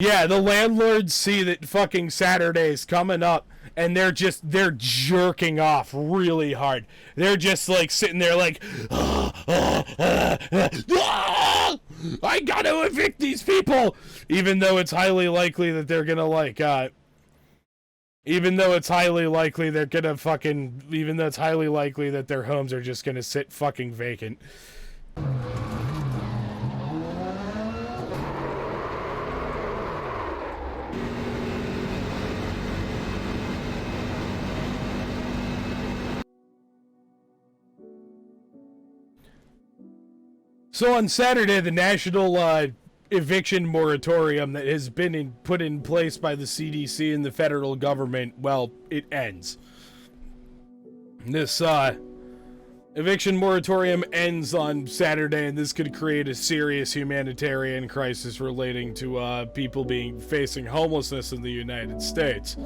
Yeah, the landlords see that fucking Saturday's coming up, and they're jerking off really hard. They're just like sitting there like, I gotta evict these people, even though it's highly likely that they're gonna like, even though it's highly likely that their homes are just gonna sit fucking vacant. So on Saturday, the national eviction moratorium that has been put in place by the CDC and the federal government, well, it ends. This eviction moratorium ends on Saturday, and this could create a serious humanitarian crisis relating to people facing homelessness in the United States.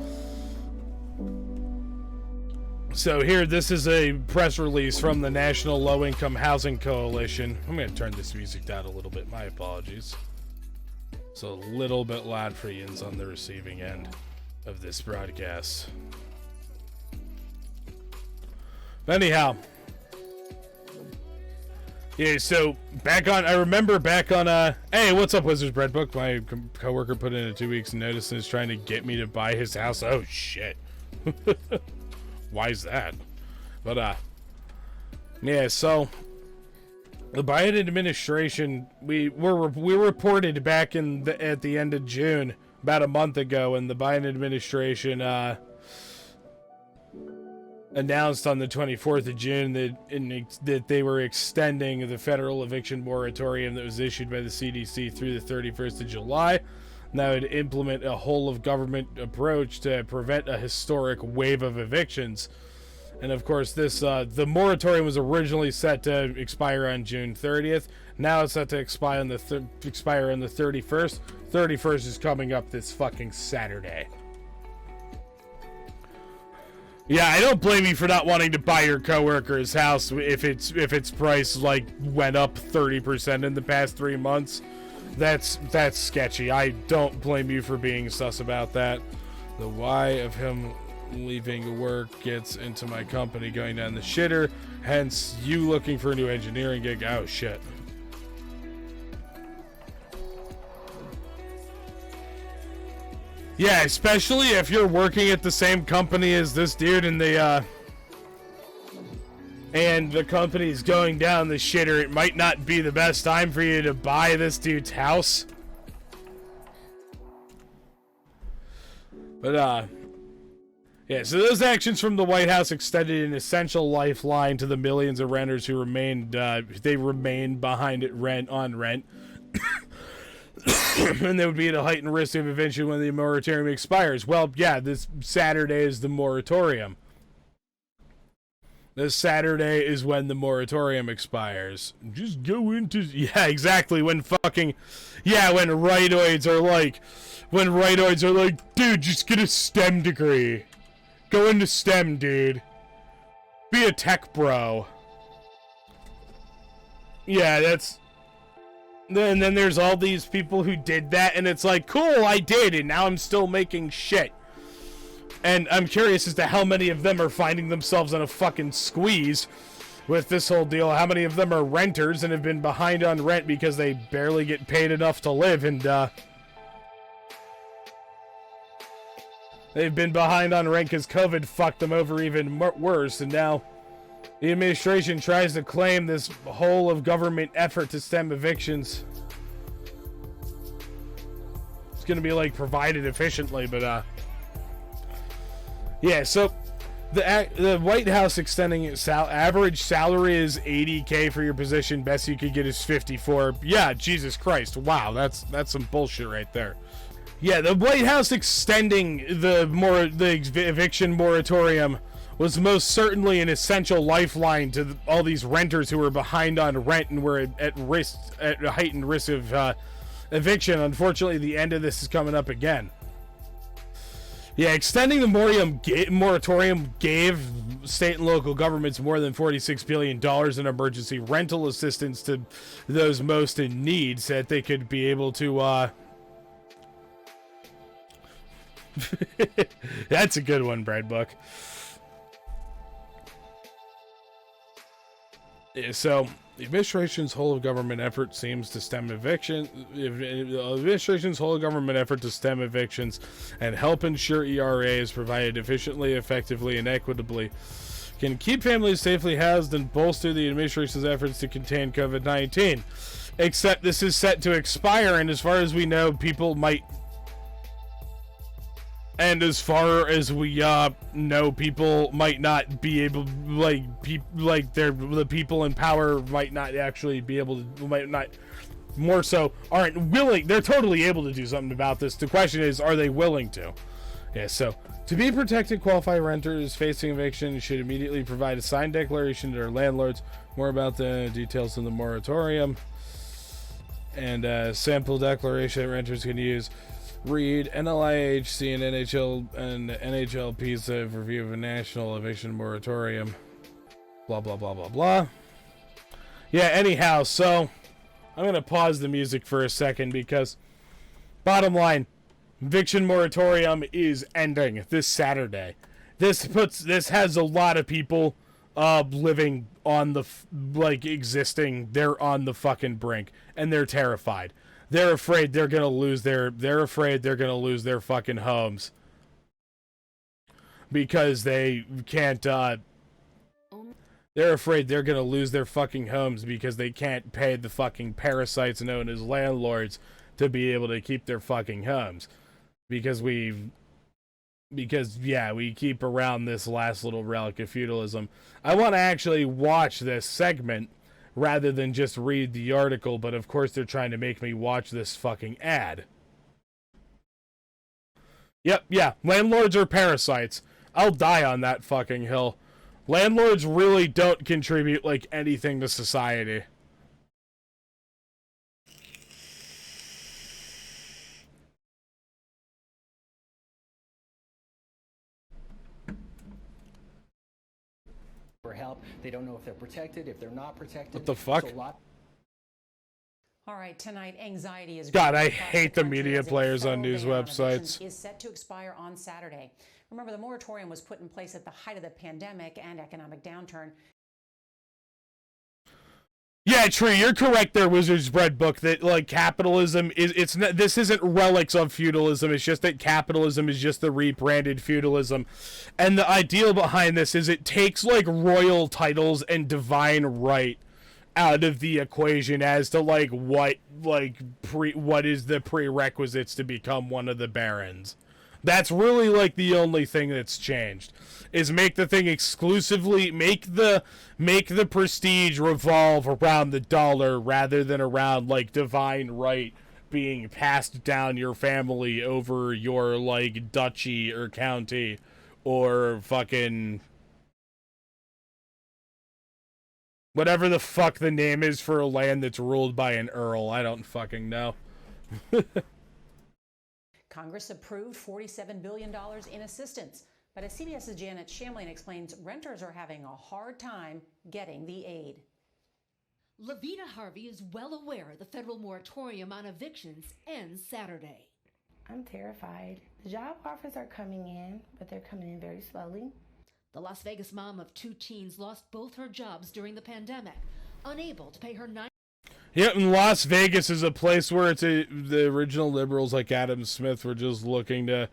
So here, this is a press release from the National Low-Income Housing Coalition. I'm going to turn this music down a little bit. My apologies. It's a little bit loud for yins on the receiving end of this broadcast. But anyhow. Yeah, so I remember back on, hey, what's up, Wizards Breadbook? My coworker put in a 2 weeks notice and is trying to get me to buy his house. Oh, shit. Why is that? But, yeah, so the Biden administration, we reported back at the end of June, about a month ago, and the Biden administration, announced on the 24th of June that they were extending the federal eviction moratorium that was issued by the CDC through the 31st of July. That would implement a whole-of-government approach to prevent a historic wave of evictions. And of course, the moratorium was originally set to expire on June 30th. Now it's set to expire on the 31st. 31st is coming up this fucking Saturday. Yeah, I don't blame you for not wanting to buy your coworker's house if its price like went up 30% in the past 3 months. That's sketchy. I don't blame you for being sus about that. The why of him leaving work gets into my company going down the shitter, hence you looking for a new engineering gig. Oh shit. Yeah, especially if you're working at the same company as this dude and the company's going down the shitter, it might not be the best time for you to buy this dude's house. But, yeah, so those actions from the White House extended an essential lifeline to the millions of renters who remained behind on rent. And they would be at a heightened risk of eviction when the moratorium expires. Well, yeah, this Saturday is the moratorium. This Saturday is when the moratorium expires. Just go into... Yeah, exactly. When rightoids are like, dude, just get a STEM degree. Go into STEM, dude. Be a tech bro. Yeah, that's... And then there's all these people who did that, and it's like, cool, I did, and now I'm still making shit. And I'm curious as to how many of them are finding themselves in a fucking squeeze with this whole deal. How many of them are renters and have been behind on rent because they barely get paid enough to live, and they've been behind on rent because COVID fucked them over even worse, and now the administration tries to claim this whole of government effort to stem evictions. It's gonna be like provided efficiently, but yeah, so the White House extending average salary is $80K for your position. Best you could get is $54. Yeah, Jesus Christ. Wow, that's some bullshit right there. Yeah, the White House extending the eviction moratorium was most certainly an essential lifeline to all these renters who were behind on rent and were at a heightened risk of eviction. Unfortunately, the end of this is coming up again. Yeah, extending the moratorium gave state and local governments more than $46 billion in emergency rental assistance to those most in need, so that they could be able to That's a good one, Breadbook. So, the administration's whole of government effort seems to stem eviction. The administration's whole of government effort to stem evictions and help ensure ERA is provided efficiently, effectively, and equitably can keep families safely housed and bolster the administration's efforts to contain COVID-19. Except this is set to expire, and as far as we know, people might. And as far as we know, people might not be able, the people in power might not actually be able to, might not, more so, aren't willing. They're totally able to do something about this. The question is, are they willing to? Yeah, so, to be protected, qualified renters facing eviction should immediately provide a signed declaration to their landlords. More about the details in the moratorium. And sample declaration that renters can use. Read NLIHC and NHLP's review of a national eviction moratorium. Blah, blah, blah, blah, blah. Yeah, anyhow, so I'm going to pause the music for a second because, bottom line, eviction moratorium is ending this Saturday. This has a lot of people living on the, existing. They're on the fucking brink, and they're terrified. They're afraid they're gonna lose their fucking homes because they can't. They're afraid they're gonna lose their fucking homes because they can't pay the fucking parasites known as landlords to be able to keep their fucking homes because we keep around this last little relic of feudalism. I want to actually watch this segment rather than just read the article, but of course they're trying to make me watch this fucking ad. Yep, yeah, landlords are parasites. I'll die on that fucking hill. Landlords really don't contribute, anything to society. For help. They don't know if they're protected, if they're not protected. What the fuck? So all right, tonight, anxiety is... God, I hate the media players on news websites. ...is set to expire on Saturday. Remember, the moratorium was put in place at the height of the pandemic and economic downturn. Yeah, Tree, you're correct there, Wizard's Bread Book, that, capitalism is, this isn't relics of feudalism, it's just that capitalism is just the rebranded feudalism. And the ideal behind this is it takes, royal titles and divine right out of the equation as to, what is the prerequisites to become one of the barons. That's really, the only thing that's changed. Is make the thing exclusively, make the prestige revolve around the dollar rather than around, divine right being passed down your family over your, duchy or county or fucking... whatever the fuck the name is for a land that's ruled by an earl. I don't fucking know. Congress approved $47 billion in assistance. But as CBS's Janet Shamlian explains, renters are having a hard time getting the aid. Levita Harvey is well aware the federal moratorium on evictions ends Saturday. I'm terrified. The job offers are coming in, but they're coming in very slowly. The Las Vegas mom of two teens lost both her jobs during the pandemic, unable to pay her Yep, and Las Vegas is a place where the original liberals like Adam Smith were just looking to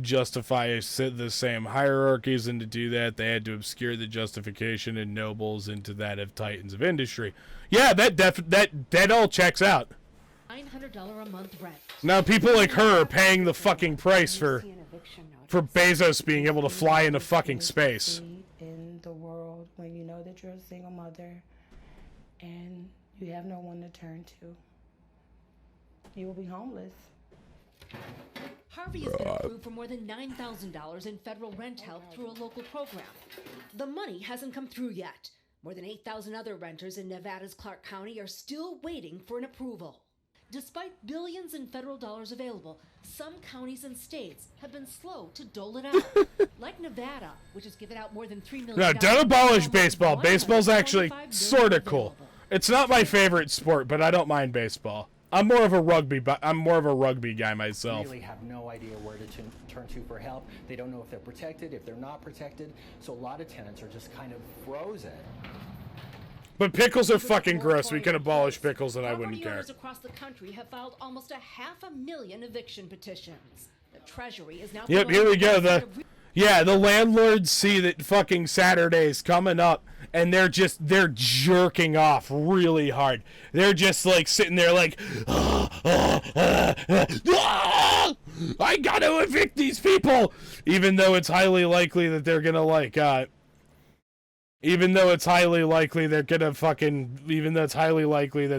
justify the same hierarchies, and to do that they had to obscure the justification and nobles into that of titans of industry. Yeah, that all checks out. $900 a month rent. Now people like her are paying the fucking price for Bezos being able to fly into fucking space. In the world, when you know that you're a single mother and you have no one to turn to, you will be homeless. Harvey has been approved for more than $9,000 in federal rent help through a local program. The money hasn't come through yet. More than 8,000 other renters in Nevada's Clark County are still waiting for an approval. Despite billions in federal dollars available, some counties and states have been slow to dole it out. Like Nevada, which has given out more than $3 million. No, don't abolish baseball. Baseball's actually sort of cool. It's not my favorite sport, but I don't mind baseball. I'm more of a rugby guy myself. Really have no idea where to turn to for help. They don't know if they're protected, if they're not protected. So a lot of tenants are just kind of frozen. But pickles are fucking gross. We can abolish pickles and I wouldn't care. Property owners across the country have filed almost 500,000 eviction petitions. The Treasury is now... Yep, here we go. The landlords see that fucking Saturday's coming up and they're jerking off really hard. They're just like sitting there like, I gotta evict these people, even though it's highly likely that they're gonna even though it's highly likely that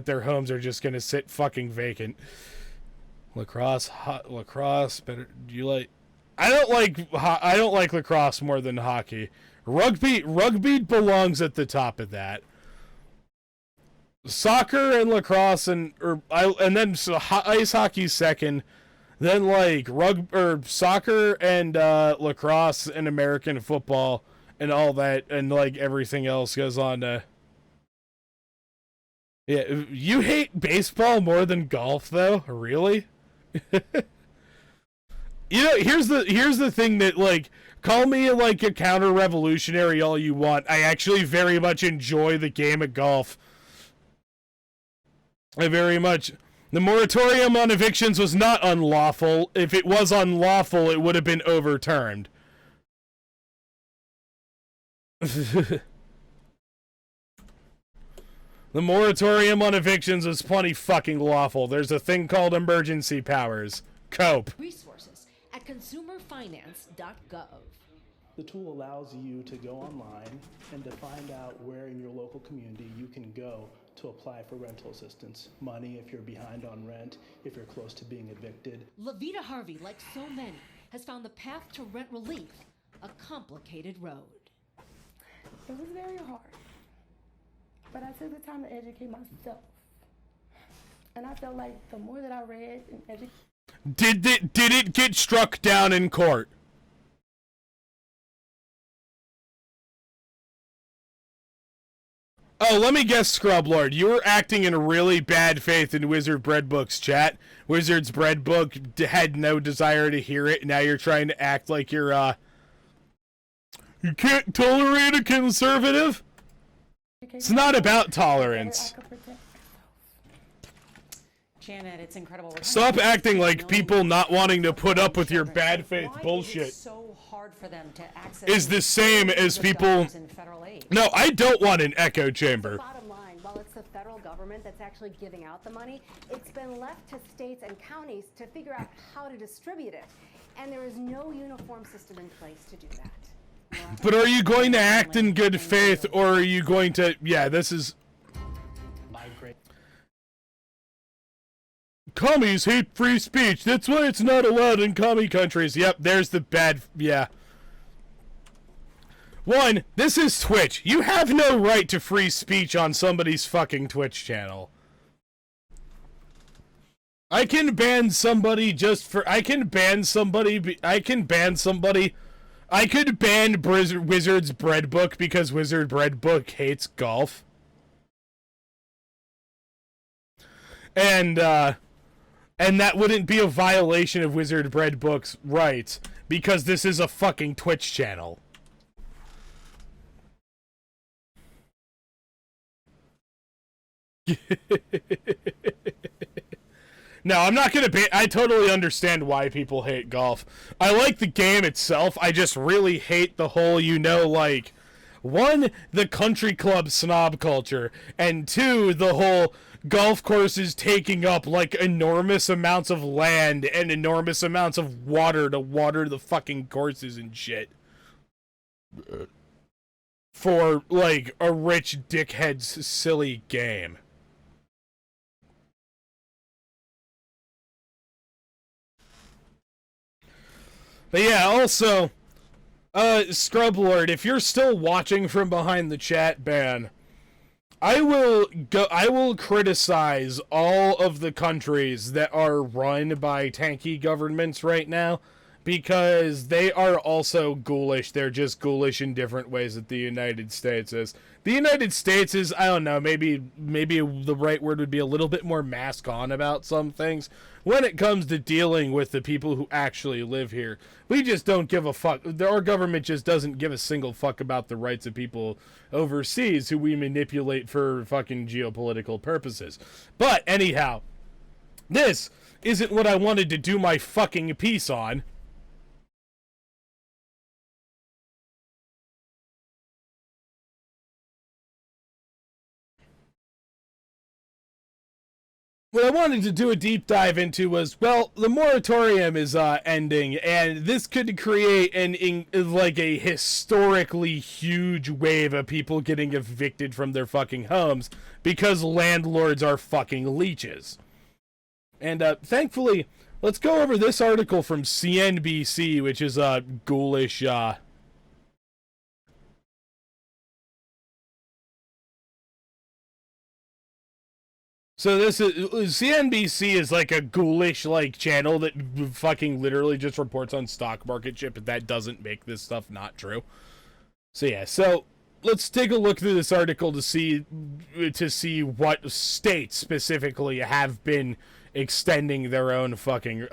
their homes are just gonna sit fucking vacant. Lacrosse, better. Do you like? I don't like lacrosse more than hockey. Rugby belongs at the top of that. Soccer and lacrosse and then ice hockey second. Then like soccer and lacrosse and American football and all that and like everything else goes on to. Yeah, you hate baseball more than golf though? Really? You know, here's the thing that, like, call me like a counter-revolutionary all you want. I actually very much enjoy the game of golf. The moratorium on evictions was not unlawful. If it was unlawful, it would have been overturned. The moratorium on evictions was plenty fucking lawful. There's a thing called emergency powers. Cope. Resources at consumerfinance.gov. The tool allows you to go online and to find out where in your local community you can go to apply for rental assistance. Money if you're behind on rent, if you're close to being evicted. Lavita Harvey, like so many, has found the path to rent relief a complicated road. It was very hard. But I took the time to educate myself. And I felt like the more that I read and educated... Did it get struck down in court? Oh, let me guess, Scrub Lord. You were acting in really bad faith in Wizard Breadbook's chat. Wizard's Breadbook had no desire to hear it. Now you're trying to act like you're, You can't tolerate a conservative? It's not about tolerance. Janet, it's incredible. Stop acting like people not wanting to put up with your bad faith bullshit so hard for them to access is the same as people... No, I don't want an echo chamber. Bottom line, while it's the federal government that's actually giving out the money, it's been left to states and counties to figure out how to distribute it. And there is no uniform system in place to do that. But are you going to act in good faith, or are you going to... Yeah, this is... Commies hate free speech. That's why it's not allowed in commie countries. Yep, there's the bad... Yeah. One, this is Twitch. You have no right to free speech on somebody's fucking Twitch channel. I can ban somebody just for... I can ban somebody... I could ban Wizard's Breadbook because Wizard Breadbook hates golf. And that wouldn't be a violation of Wizard Breadbook's rights because this is a fucking Twitch channel. No, I'm not gonna ban... I totally understand why people hate golf. I like the game itself, I just really hate the whole, you know, like... One, the country club snob culture, and two, the whole golf courses taking up, like, enormous amounts of land and enormous amounts of water to water the fucking courses and shit. For, like, a rich dickhead's silly game. But yeah, also, Scrub Lord, if you're still watching from behind the chat ban, I will criticize all of the countries that are run by tanky governments right now, because they are also ghoulish. They're just ghoulish in different ways that the United States is. the United States is, I don't know, maybe the right word would be a little bit more mask on about some things when it comes to dealing with the people who actually live here. We just don't give a fuck. Our government just doesn't give a single fuck about the rights of people overseas who we manipulate for fucking geopolitical purposes. But anyhow, this isn't what I wanted to do my fucking piece on. What I wanted to do a deep dive into was, well, the moratorium is ending, and this could create a historically huge wave of people getting evicted from their fucking homes because landlords are fucking leeches. And thankfully, let's go over this article from CNBC, which is Ghoulish. So this is CNBC is like a Ghoulish channel that fucking literally just reports on stock market shit, but that doesn't make this stuff not true. So yeah, so let's take a look through this article to see what states specifically have been extending their own fucking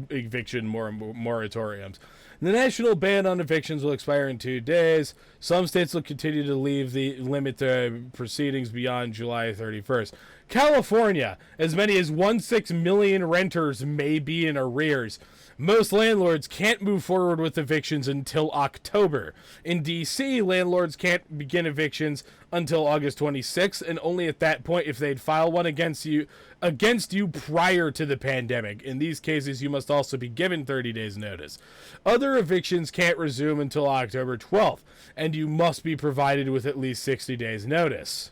eviction moratoriums. The national ban on evictions will expire in 2 days. Some states will continue to limit the proceedings beyond July 31st. California, as many as 1.6 million renters may be in arrears. Most landlords can't move forward with evictions until October. In D.C., landlords can't begin evictions until August 26th, and only at that point if they'd file one against you prior to the pandemic. In these cases, you must also be given 30 days notice. Other evictions can't resume until October 12th, and you must be provided with at least 60 days notice.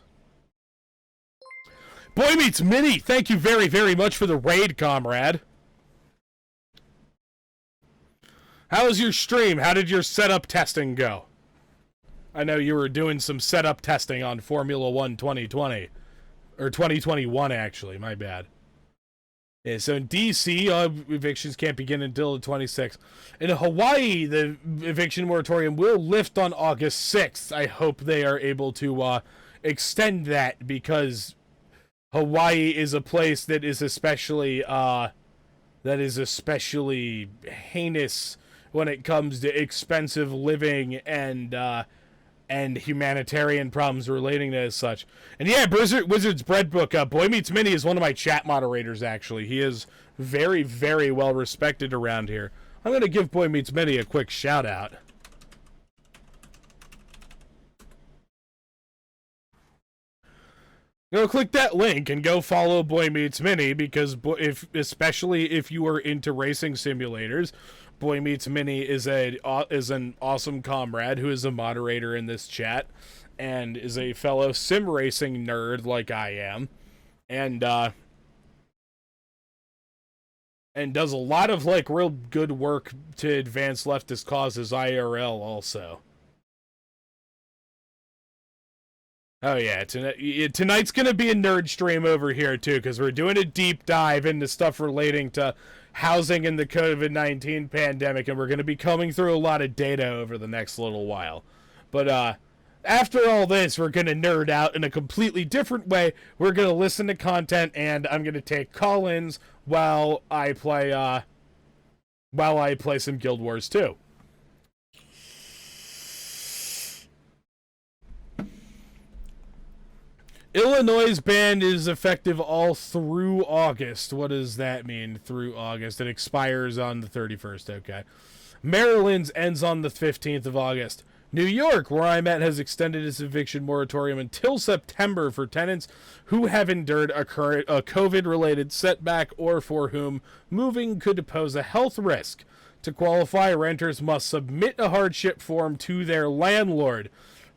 Boy Meets Mini, thank you very, very much for the raid, comrade. How was your stream? How did your setup testing go? I know you were doing some setup testing on Formula 1 2020. Or 2021, actually. My bad. Yeah, so in D.C., evictions can't begin until the 26th. In Hawaii, the eviction moratorium will lift on August 6th. I hope they are able to extend that, because Hawaii is a place that is especially heinous when it comes to expensive living and humanitarian problems relating to as such. And yeah, Wizard's Bread Book, Boy Meets Mini is one of my chat moderators, actually. He is very, very well respected around here. I'm going to give Boy Meets Mini a quick shout out. Go click that link and go follow Boy Meets Mini, because especially if you are into racing simulators, Boy Meets Mini is an awesome comrade who is a moderator in this chat and is a fellow sim racing nerd like I am, and does a lot of real good work to advance leftist causes IRL also. Oh yeah, tonight's gonna be a nerd stream over here too, because we're doing a deep dive into stuff relating to housing and the COVID-19 pandemic, and we're gonna be coming through a lot of data over the next little while. But after all this, we're gonna nerd out in a completely different way. We're gonna listen to content, and I'm gonna take call-ins while I play some Guild Wars 2. Illinois' ban is effective all through August. What does that mean, through August? It expires on the 31st, okay. Maryland's ends on the 15th of August. New York, where I'm at, has extended its eviction moratorium until September for tenants who have endured a COVID-related setback or for whom moving could pose a health risk. To qualify, renters must submit a hardship form to their landlord.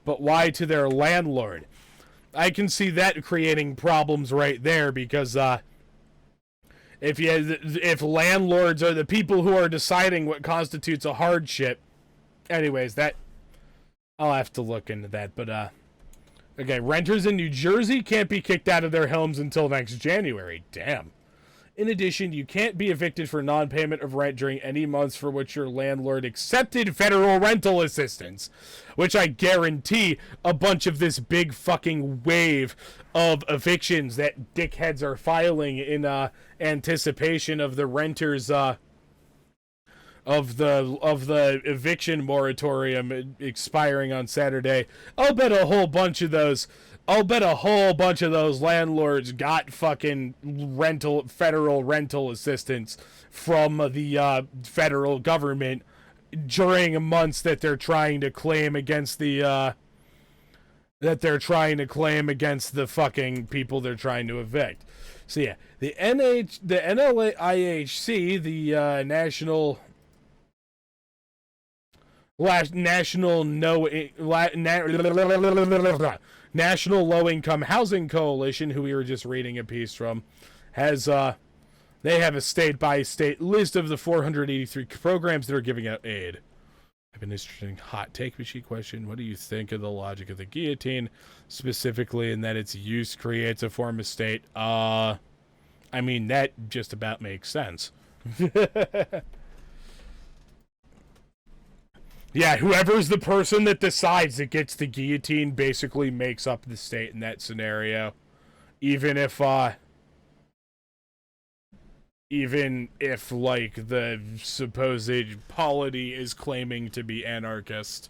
But why to their landlord? I can see that creating problems right there, because if landlords are the people who are deciding what constitutes a hardship, anyways, that I'll have to look into that. But okay, renters in New Jersey can't be kicked out of their homes until next January. Damn. In addition, you can't be evicted for non-payment of rent during any months for which your landlord accepted federal rental assistance, which I guarantee a bunch of this big fucking wave of evictions that dickheads are filing in anticipation of the renters of the eviction moratorium expiring on Saturday. I'll bet a whole bunch of those landlords got fucking federal rental assistance from the federal government during months that they're trying to claim against the fucking people they're trying to evict. So yeah, the NLIHC, the National Low-Income Housing Coalition, who we were just reading a piece from, has they have a state-by-state list of the 483 programs that are giving out aid. I have an interesting hot take machine question. What do you think of the logic of the guillotine, specifically in that its use creates a form of state? I mean, that just about makes sense. Yeah, whoever's the person that decides that gets the guillotine basically makes up the state in that scenario. Even if, like, the supposed polity is claiming to be anarchist.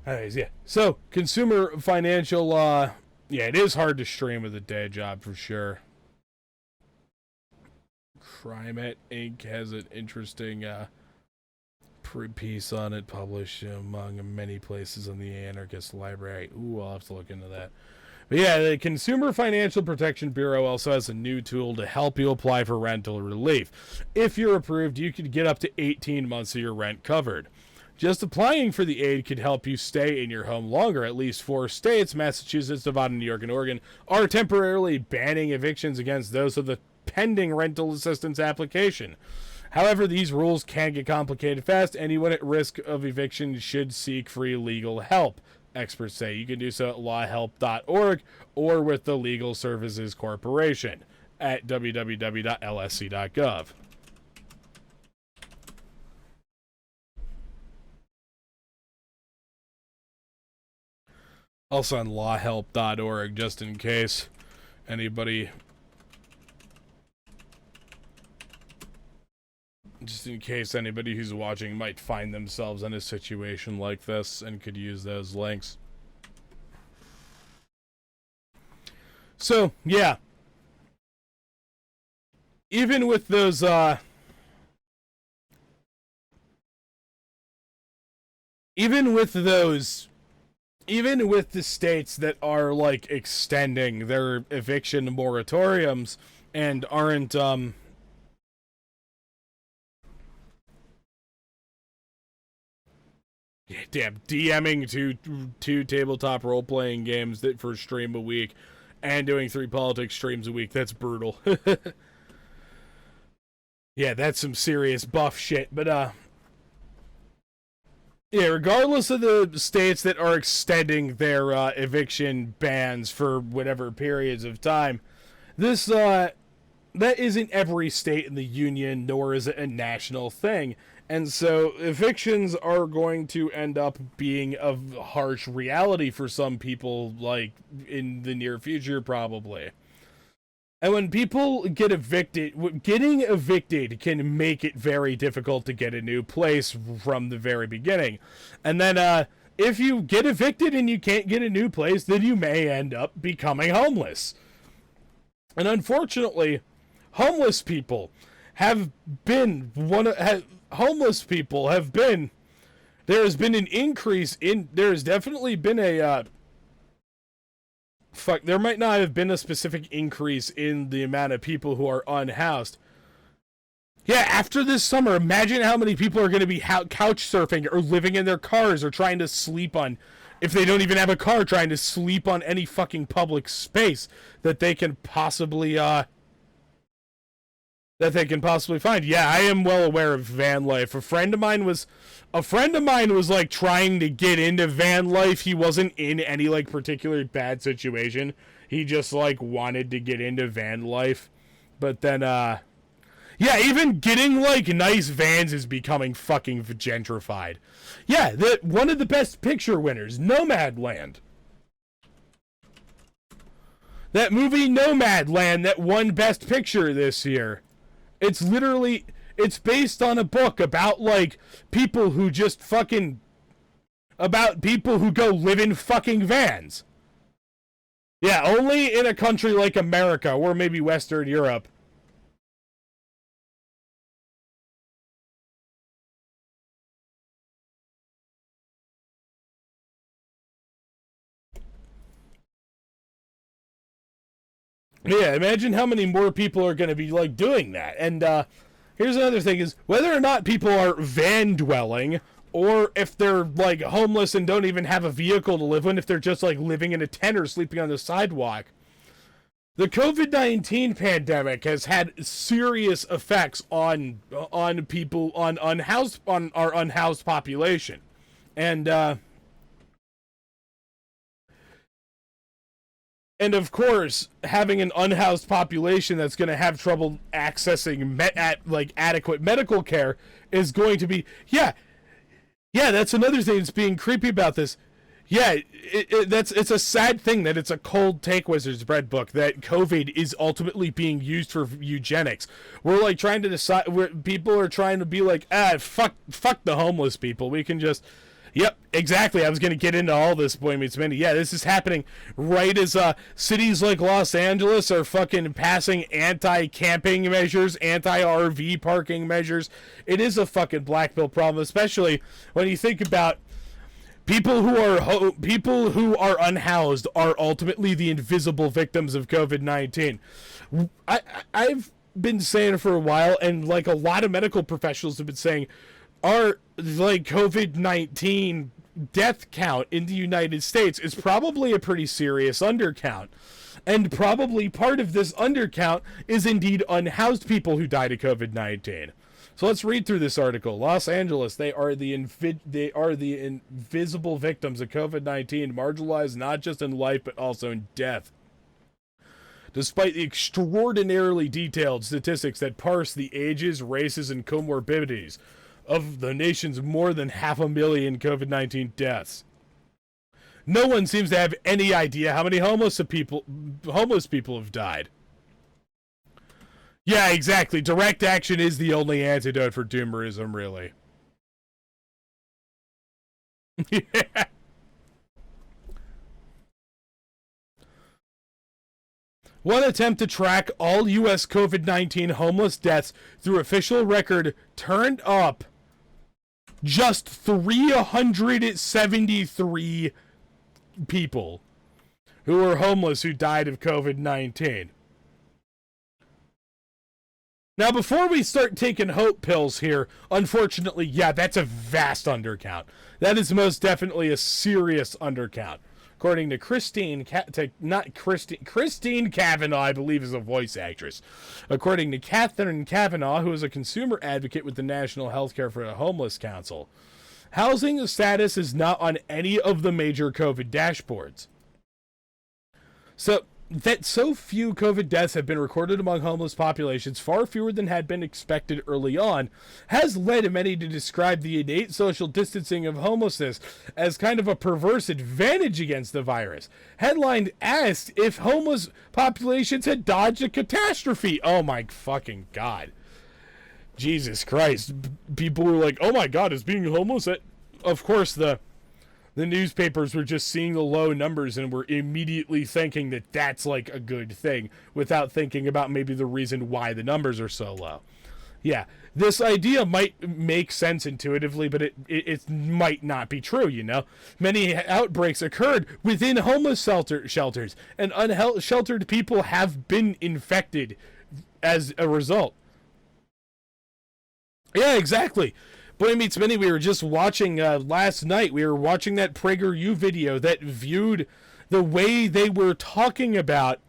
Anyways, yeah. So, consumer financial law. Yeah, it is hard to stream with a day job for sure. Crime Inc. has an interesting piece on it published among many places on the Anarchist Library. Ooh, I'll have to look into that. But yeah, the Consumer Financial Protection Bureau also has a new tool to help you apply for rental relief. If you're approved, you could get up to 18 months of your rent covered. Just applying for the aid could help you stay in your home longer. At least 4 states, Massachusetts, Nevada, New York, and Oregon, are temporarily banning evictions against those with a pending rental assistance application. However, these rules can get complicated fast. Anyone at risk of eviction should seek free legal help. Experts say you can do so at lawhelp.org or with the Legal Services Corporation at www.lsc.gov. Also on lawhelp.org, just in case anybody who's watching might find themselves in a situation like this and could use those links. So, yeah. Even with those, even with the states that are, like, extending their eviction moratoriums and aren't, damn, DMing two tabletop role-playing games that for a stream a week and doing 3 politics streams a week, that's brutal. Yeah, that's some serious buff shit, but, yeah, regardless of the states that are extending their eviction bans for whatever periods of time, this that isn't every state in the union, nor is it a national thing. And so evictions are going to end up being a harsh reality for some people, like, in the near future, probably. And when people get evicted, getting evicted can make it very difficult to get a new place from the very beginning. And then, if you get evicted and you can't get a new place, then you may end up becoming homeless. And unfortunately, homeless people have been there has been an increase in, there has definitely been a, there might not have been a specific increase in the amount of people who are unhoused. Yeah, after this summer, imagine how many people are going to be couch surfing or living in their cars or trying to sleep on, if they don't even have a car, trying to sleep on any fucking public space that they can possibly, that they can possibly find. Yeah, I am well aware of van life. A friend of mine was like trying to get into van life. He wasn't in any like particularly bad situation. He just like wanted to get into van life. But then yeah, even getting like nice vans is becoming fucking gentrified. Yeah, one of the best picture winners, Nomadland. That movie Nomadland that won Best Picture this year. It's based on a book about like people who just fucking, about people who go live in fucking vans. Yeah, only in a country like America or maybe Western Europe. Yeah, imagine how many more people are going to be like doing that. And here's another thing is whether or not people are van dwelling or if they're like homeless and don't even have a vehicle to live in, if they're just like living in a tent or sleeping on the sidewalk. The COVID-19 pandemic has had serious effects on people, on our unhoused population. And of course, having an unhoused population that's going to have trouble accessing adequate medical care is going to be, yeah, that's another thing that's being creepy about this. Yeah, it's a sad thing that it's a cold take Wizard's Bread book that COVID is ultimately being used for eugenics. We're like trying to decide, people are trying to be like, fuck the homeless people. We can just, yep, exactly. I was going to get into all this, Boy Meets Mindy. Yeah, this is happening right as cities like Los Angeles are fucking passing anti-camping measures, anti-RV parking measures. It is a fucking black pill problem, especially when you think about people who are unhoused are ultimately the invisible victims of COVID-19. I've been saying for a while, and like a lot of medical professionals have been saying, our like COVID-19 death count in the United States is probably a pretty serious undercount. And probably part of this undercount is indeed unhoused people who died of COVID-19. So let's read through this article. Los Angeles, they are the invisible victims of COVID-19, marginalized not just in life but also in death. Despite the extraordinarily detailed statistics that parse the ages, races, and comorbidities of the nation's more than 500,000 COVID-19 deaths, no one seems to have any idea how many homeless people have died. Yeah, exactly. Direct action is the only antidote for doomerism, really. Yeah. One attempt to track all U.S. COVID-19 homeless deaths through official record turned up just 373 people who were homeless who died of COVID-19. Now, before we start taking hope pills here, unfortunately, yeah, that's a vast undercount. That is most definitely a serious undercount. According to Christine Cavanaugh, I believe is a voice actress. According to Catherine Cavanaugh, who is a consumer advocate with the National Healthcare for the Homeless Council, housing status is not on any of the major COVID dashboards. So that so few COVID deaths have been recorded among homeless populations, far fewer than had been expected early on, has led many to describe the innate social distancing of homelessness as kind of a perverse advantage against the virus. Headline asked if homeless populations had dodged a catastrophe. Oh my fucking God. Jesus Christ. People were like, oh my God, is being homeless? Of course, the newspapers were just seeing the low numbers and were immediately thinking that that's like a good thing without thinking about maybe the reason why the numbers are so low. Yeah, this idea might make sense intuitively, but it might not be true, you know? Many outbreaks occurred within homeless shelters, and unsheltered people have been infected as a result. Yeah, exactly. Boy Meets Minnie, we were just watching last night. We were watching that PragerU video that viewed the way they were talking about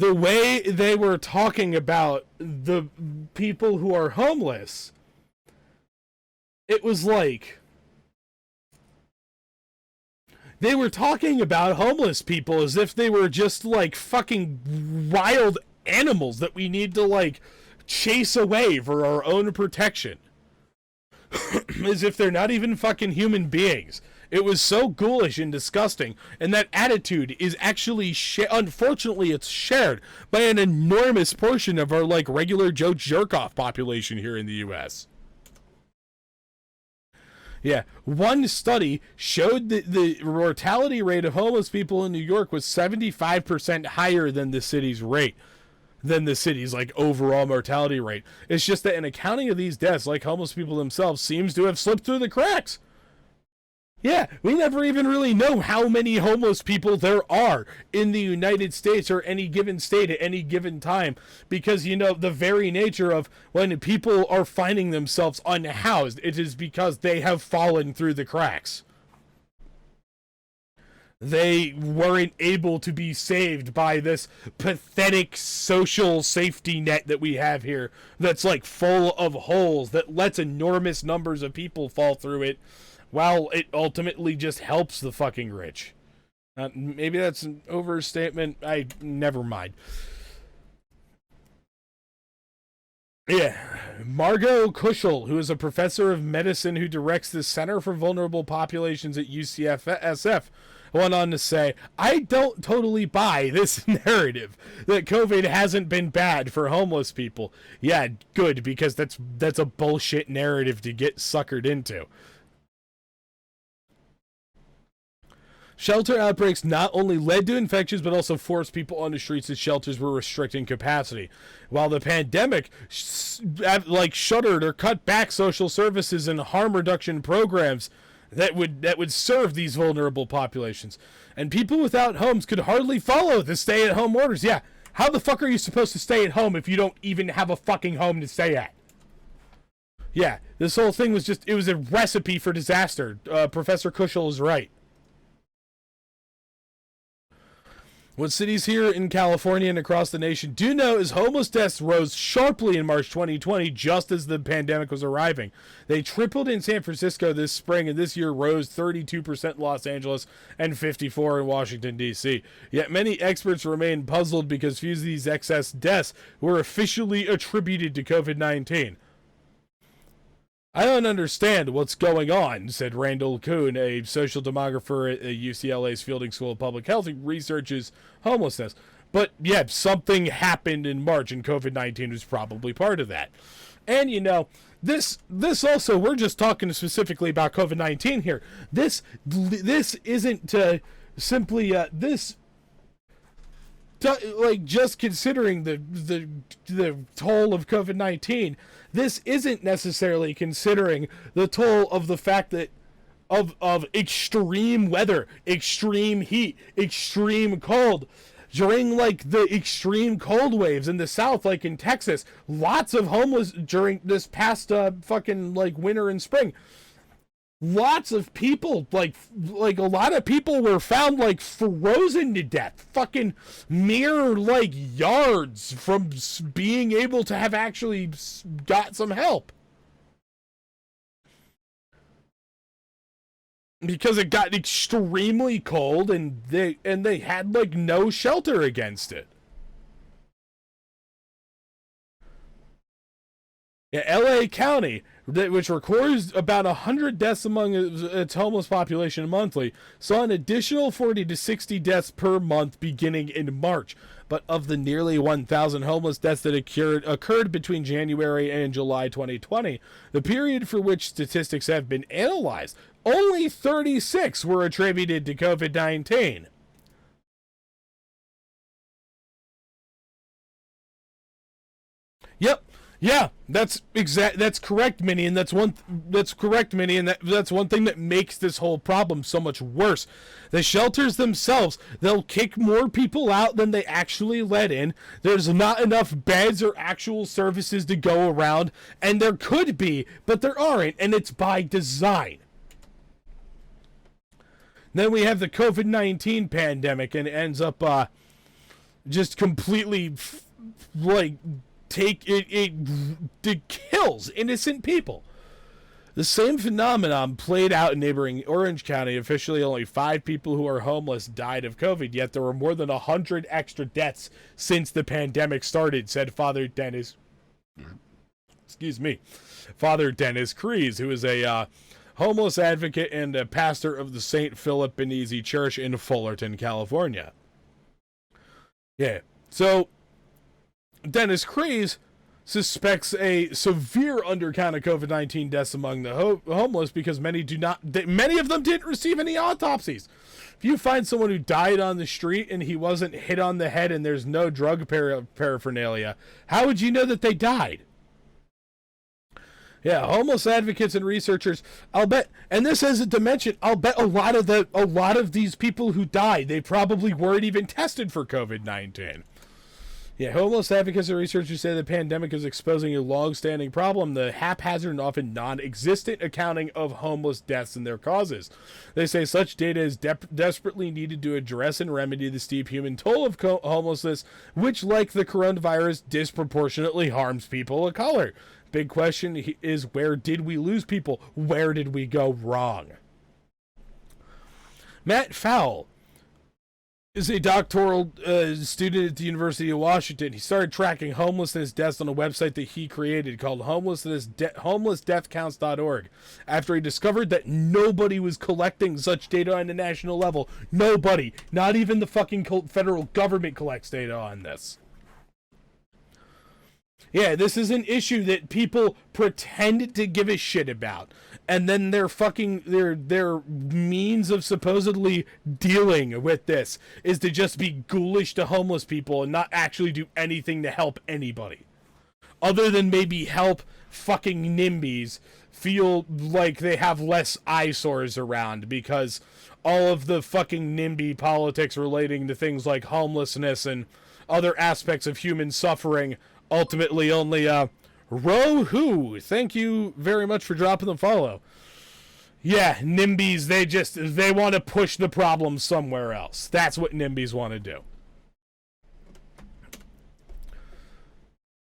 the way they were talking about the people who are homeless, it was like they were talking about homeless people as if they were just like fucking wild animals that we need to like chase away for our own protection. As if they're not even fucking human beings. It was so ghoulish and disgusting, and that attitude is actually unfortunately it's shared by an enormous portion of our like regular Joe Jerkoff population here in the US. Yeah, one study showed that the mortality rate of homeless people in New York was 75% higher than the city's rate. Than the city's like overall mortality rate. It's just that an accounting of these deaths, like homeless people themselves, seems to have slipped through the cracks. Yeah, we never even really know how many homeless people there are in the United States or any given state at any given time, because, you know, the very nature of when people are finding themselves unhoused, it is because they have fallen through the cracks. They weren't able to be saved by this pathetic social safety net that we have here that's like full of holes that lets enormous numbers of people fall through it, while it ultimately just helps the fucking rich. Maybe that's an overstatement. Never mind. Yeah, Margot Kushel, who is a professor of medicine who directs the Center for Vulnerable Populations at UCSF, went on to say, I don't totally buy this narrative that COVID hasn't been bad for homeless people. Yeah, good, because that's a bullshit narrative to get suckered into. Shelter outbreaks not only led to infections, but also forced people onto streets as shelters were restricting capacity. While the pandemic shuttered or cut back social services and harm reduction programs that would serve these vulnerable populations. And people without homes could hardly follow the stay-at-home orders. Yeah, how the fuck are you supposed to stay at home if you don't even have a fucking home to stay at? Yeah, this whole thing was it was a recipe for disaster. Professor Kushel is right. What cities here in California and across the nation do know is homeless deaths rose sharply in March 2020, just as the pandemic was arriving. They tripled in San Francisco this spring, and this year rose 32% in Los Angeles and 54% in Washington, D.C. Yet many experts remain puzzled because few of these excess deaths were officially attributed to COVID-19. I don't understand what's going on, said Randall Kuhn, a social demographer at UCLA's Fielding School of Public Health who researches homelessness. But, yeah, something happened in March, and COVID-19 was probably part of that. And, you know, this also, we're just talking specifically about COVID-19 here. This isn't simply, just considering the toll of COVID-19, this isn't necessarily considering the toll of the fact that of extreme weather, extreme heat, extreme cold. During like the extreme cold waves in the South, like in Texas, lots of homeless during this past fucking like winter and spring. Lots of people, like a lot of people were found like frozen to death, fucking mere like yards from being able to have actually got some help. Because it got extremely cold and they had like no shelter against it. Yeah, LA County, which records about 100 deaths among its homeless population monthly, saw an additional 40 to 60 deaths per month beginning in March. But of the nearly 1,000 homeless deaths that occurred between January and July 2020, the period for which statistics have been analyzed, only 36 were attributed to COVID-19. Yep. Yeah, that's correct, Minnie, and that's correct, Minnie, and that's one thing that makes this whole problem so much worse. The shelters themselves, they'll kick more people out than they actually let in. There's not enough beds or actual services to go around, and there could be, but there aren't, and it's by design. Then we have the COVID-19 pandemic, and it ends up just completely like take it kills innocent people. The same phenomenon played out in neighboring Orange County. Officially, only 5 people who are homeless died of COVID, yet there were more than 100 extra deaths since the pandemic started, said Father Dennis Crees, who is a homeless advocate and a pastor of the St. Philip Benizi Church in Fullerton, California. Yeah, so Dennis Crees suspects a severe undercount of COVID-19 deaths among the homeless because many of them didn't receive any autopsies. If you find someone who died on the street and he wasn't hit on the head and there's no drug paraphernalia, how would you know that they died? Yeah, homeless advocates and researchers, I'll bet, and this isn't to mention, I'll bet a lot of these people who died, they probably weren't even tested for COVID-19. Yeah, homeless advocates and researchers say the pandemic is exposing a long-standing problem, the haphazard and often non-existent accounting of homeless deaths and their causes. They say such data is desperately needed to address and remedy the steep human toll of homelessness, which, like the coronavirus, disproportionately harms people of color. Big question is, where did we lose people? Where did we go wrong? Matt Fowle is a doctoral student at the University of Washington. He started tracking homelessness deaths on a website that he created called homelessdeathcounts.org after he discovered that nobody was collecting such data on a national level. Nobody. Not even the fucking federal government collects data on this. Yeah, this is an issue that people pretend to give a shit about. And then their means of supposedly dealing with this is to just be ghoulish to homeless people and not actually do anything to help anybody. Other than maybe help fucking NIMBYs feel like they have less eyesores around because all of the fucking NIMBY politics relating to things like homelessness and other aspects of human suffering ultimately only Rohu, thank you very much for dropping the follow. Yeah, NIMBYs, they want to push the problem somewhere else. That's what NIMBYs want to do.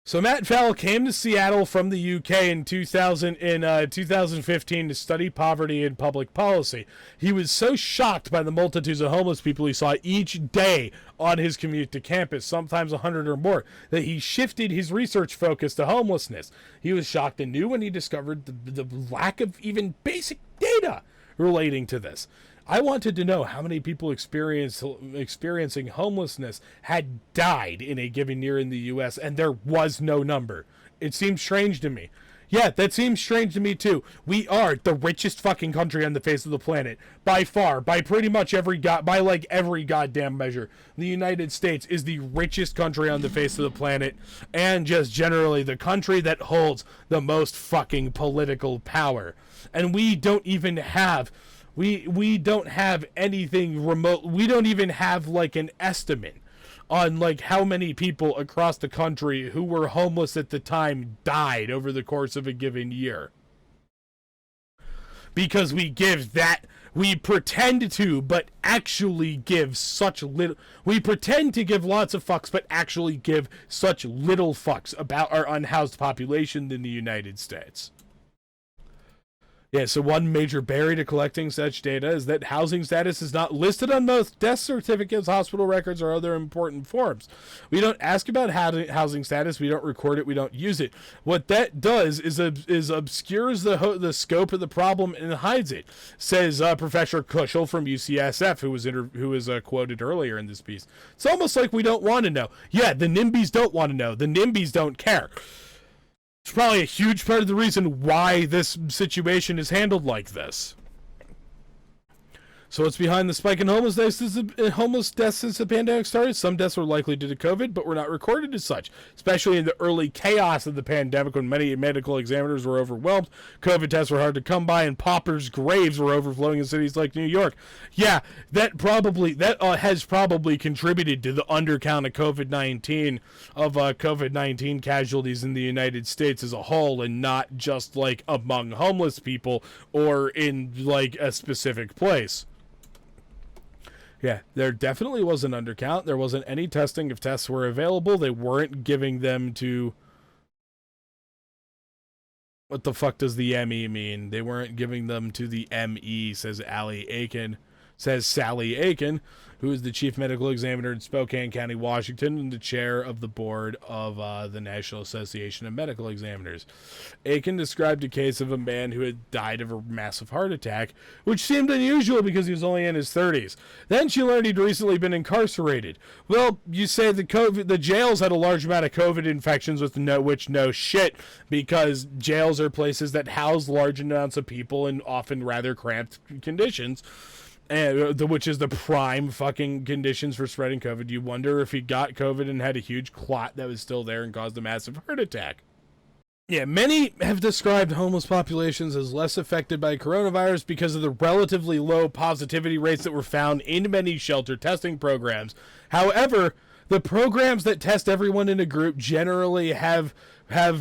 So Matt Fowle came to Seattle from the UK in 2015 to study poverty and public policy. He was so shocked by the multitudes of homeless people he saw each day on his commute to campus, sometimes 100 or more, that he shifted his research focus to homelessness. He was shocked anew when he discovered the lack of even basic data relating to this. I wanted to know how many people experiencing homelessness had died in a given year in the U.S., and there was no number. It seems strange to me. Yeah, that seems strange to me too. We are the richest fucking country on the face of the planet. By far, by pretty much every goddamn measure. The United States is the richest country on the face of the planet, and just generally the country that holds the most fucking political power. And we don't even have... We don't have anything remote. We don't even have like an estimate on like how many people across the country who were homeless at the time died over the course of a given year. Because we pretend to, but actually give such little. We pretend to give lots of fucks, but actually give such little fucks about our unhoused population in the United States. Yeah, so one major barrier to collecting such data is that housing status is not listed on most death certificates, hospital records, or other important forms. We don't ask about housing status, we don't record it, we don't use it. What that does is obscures the scope of the problem and hides it, says Professor Kushel from UCSF, who was quoted earlier in this piece. It's almost like we don't want to know. Yeah, the NIMBYs don't want to know. The NIMBYs don't care. It's probably a huge part of the reason why this situation is handled like this. So what's behind the spike in homeless deaths since the pandemic started? Some deaths were likely due to COVID, but were not recorded as such, especially in the early chaos of the pandemic when many medical examiners were overwhelmed, COVID tests were hard to come by, and paupers' graves were overflowing in cities like New York. Yeah, that has probably contributed to the undercount of COVID-19 casualties in the United States as a whole, and not just like among homeless people or in like a specific place. Yeah, there definitely was an undercount. There wasn't any testing. If tests were available, they weren't giving them to... What the fuck does the ME mean? They weren't giving them to the ME, says Sally Aiken, who is the chief medical examiner in Spokane County, Washington, and the chair of the board of the National Association of Medical Examiners. Aiken described a case of a man who had died of a massive heart attack, which seemed unusual because he was only in his 30s. Then she learned he'd recently been incarcerated. Well, you say the jails had a large amount of COVID infections, with no shit, because jails are places that house large amounts of people in often rather cramped conditions. Which is the prime fucking conditions for spreading COVID. You wonder if he got COVID and had a huge clot that was still there and caused a massive heart attack. Yeah, many have described homeless populations as less affected by coronavirus because of the relatively low positivity rates that were found in many shelter testing programs. However, the programs that test everyone in a group generally have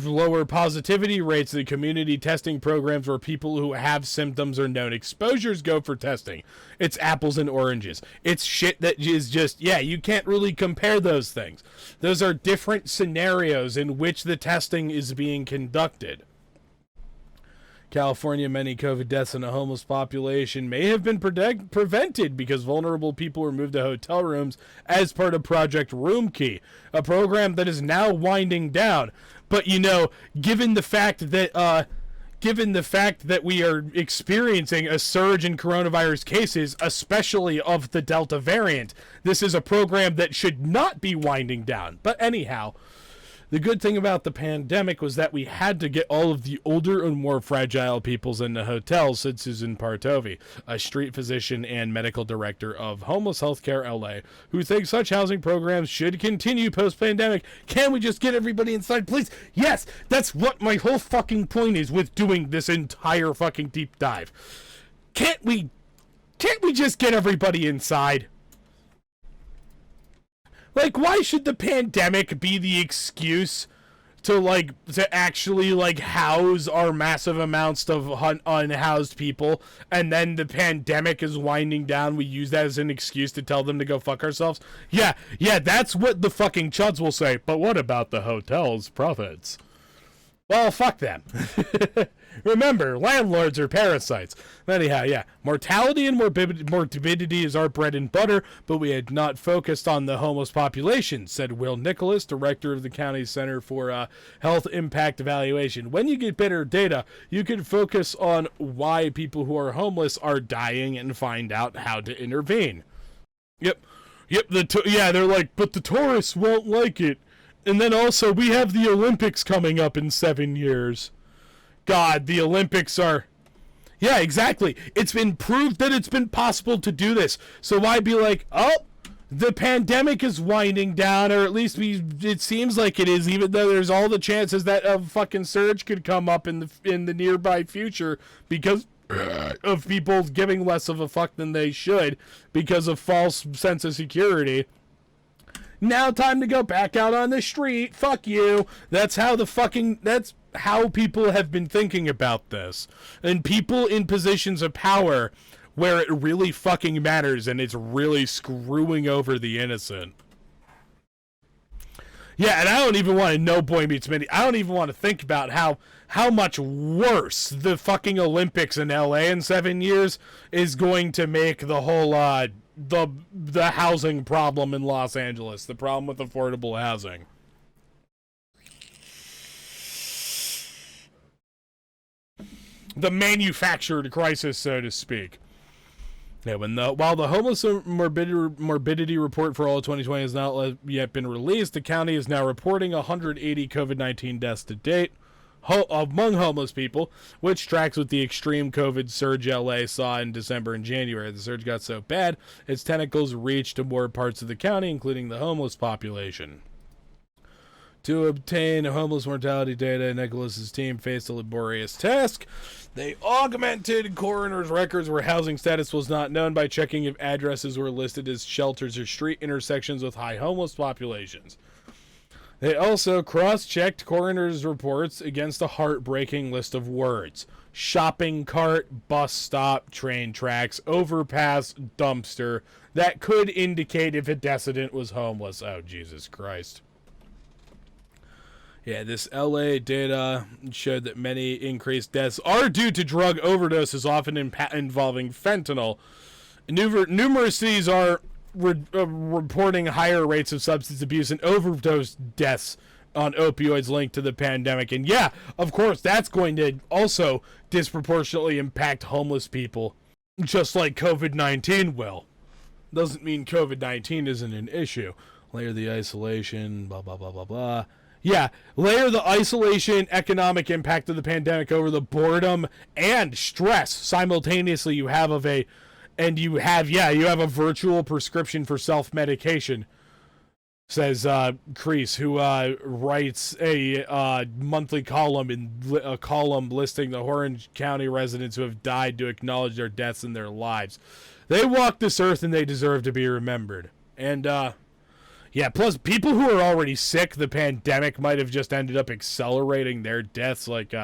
lower positivity rates than community testing programs where people who have symptoms or known exposures go for testing. It's apples and oranges. It's shit that is just, you can't really compare those things. Those are different scenarios in which the testing is being conducted. California, many COVID deaths in a homeless population may have been prevented because vulnerable people were moved to hotel rooms as part of Project Roomkey, a program that is now winding down. But, given the fact that we are experiencing a surge in coronavirus cases, especially of the Delta variant, this is a program that should not be winding down. But anyhow, the good thing about the pandemic was that we had to get all of the older and more fragile peoples into hotels, said Susan Partovi, a street physician and medical director of Homeless Healthcare LA, who thinks such housing programs should continue post-pandemic. Can we just get everybody inside, please? Yes, that's what my whole fucking point is with doing this entire fucking deep dive. Can't we just get everybody inside? Like, why should the pandemic be the excuse to actually house our massive amounts of unhoused people, and then the pandemic is winding down, we use that as an excuse to tell them to go fuck ourselves? Yeah, that's what the fucking chuds will say, but what about the hotel's profits? Well, fuck them. Remember, landlords are parasites. Anyhow, mortality and morbidity is our bread and butter, but we had not focused on the homeless population, said Will Nicholas, director of the county's Center for Health Impact Evaluation. When you get better data, you can focus on why people who are homeless are dying and find out how to intervene. Yep, they're like, but the tourists won't like it. And then also, we have the Olympics coming up in 7 years. God, the Olympics are... Yeah, exactly. It's been proved that it's been possible to do this. So why be like, oh, the pandemic is winding down, or at least it seems like it is, even though there's all the chances that a fucking surge could come up in the nearby future because of people giving less of a fuck than they should because of false sense of security. Now time to go back out on the street. Fuck you. That's how people have been thinking about this. And people in positions of power where it really fucking matters and it's really screwing over the innocent. Yeah, and I don't even want to know Boy Meets Mindy. I don't even want to think about how much worse the fucking Olympics in LA in 7 years is going to make the whole the housing problem in Los Angeles, the problem with affordable housing. The manufactured crisis, so to speak. Yeah, while the homeless morbidity report for all of 2020 has not yet been released, the county is now reporting 180 COVID-19 deaths to date among homeless people, which tracks with the extreme COVID surge LA saw in December and January. The surge got so bad, its tentacles reached to more parts of the county, including the homeless population. To obtain homeless mortality data, Nicholas's team faced a laborious task. They augmented coroner's records where housing status was not known by checking if addresses were listed as shelters or street intersections with high homeless populations. They also cross-checked coroner's reports against a heartbreaking list of words. Shopping cart, bus stop, train tracks, overpass, dumpster. That could indicate if a decedent was homeless. Oh, Jesus Christ. Yeah, this LA data showed that many increased deaths are due to drug overdoses, often involving fentanyl. Numerous cities are reporting higher rates of substance abuse and overdose deaths on opioids linked to the pandemic. And yeah, of course, that's going to also disproportionately impact homeless people, just like COVID-19 will. Doesn't mean COVID-19 isn't an issue. Layer the isolation, blah, blah, blah, blah, blah. Yeah, layer the isolation, economic impact of the pandemic over the boredom and stress simultaneously you have of a, and you have a virtual prescription for self-medication, says Crease, who writes a monthly column listing the Orange County residents who have died to acknowledge their deaths in their lives. They walk this earth and they deserve to be remembered. And yeah, plus people who are already sick, the pandemic might have just ended up accelerating their deaths. Like,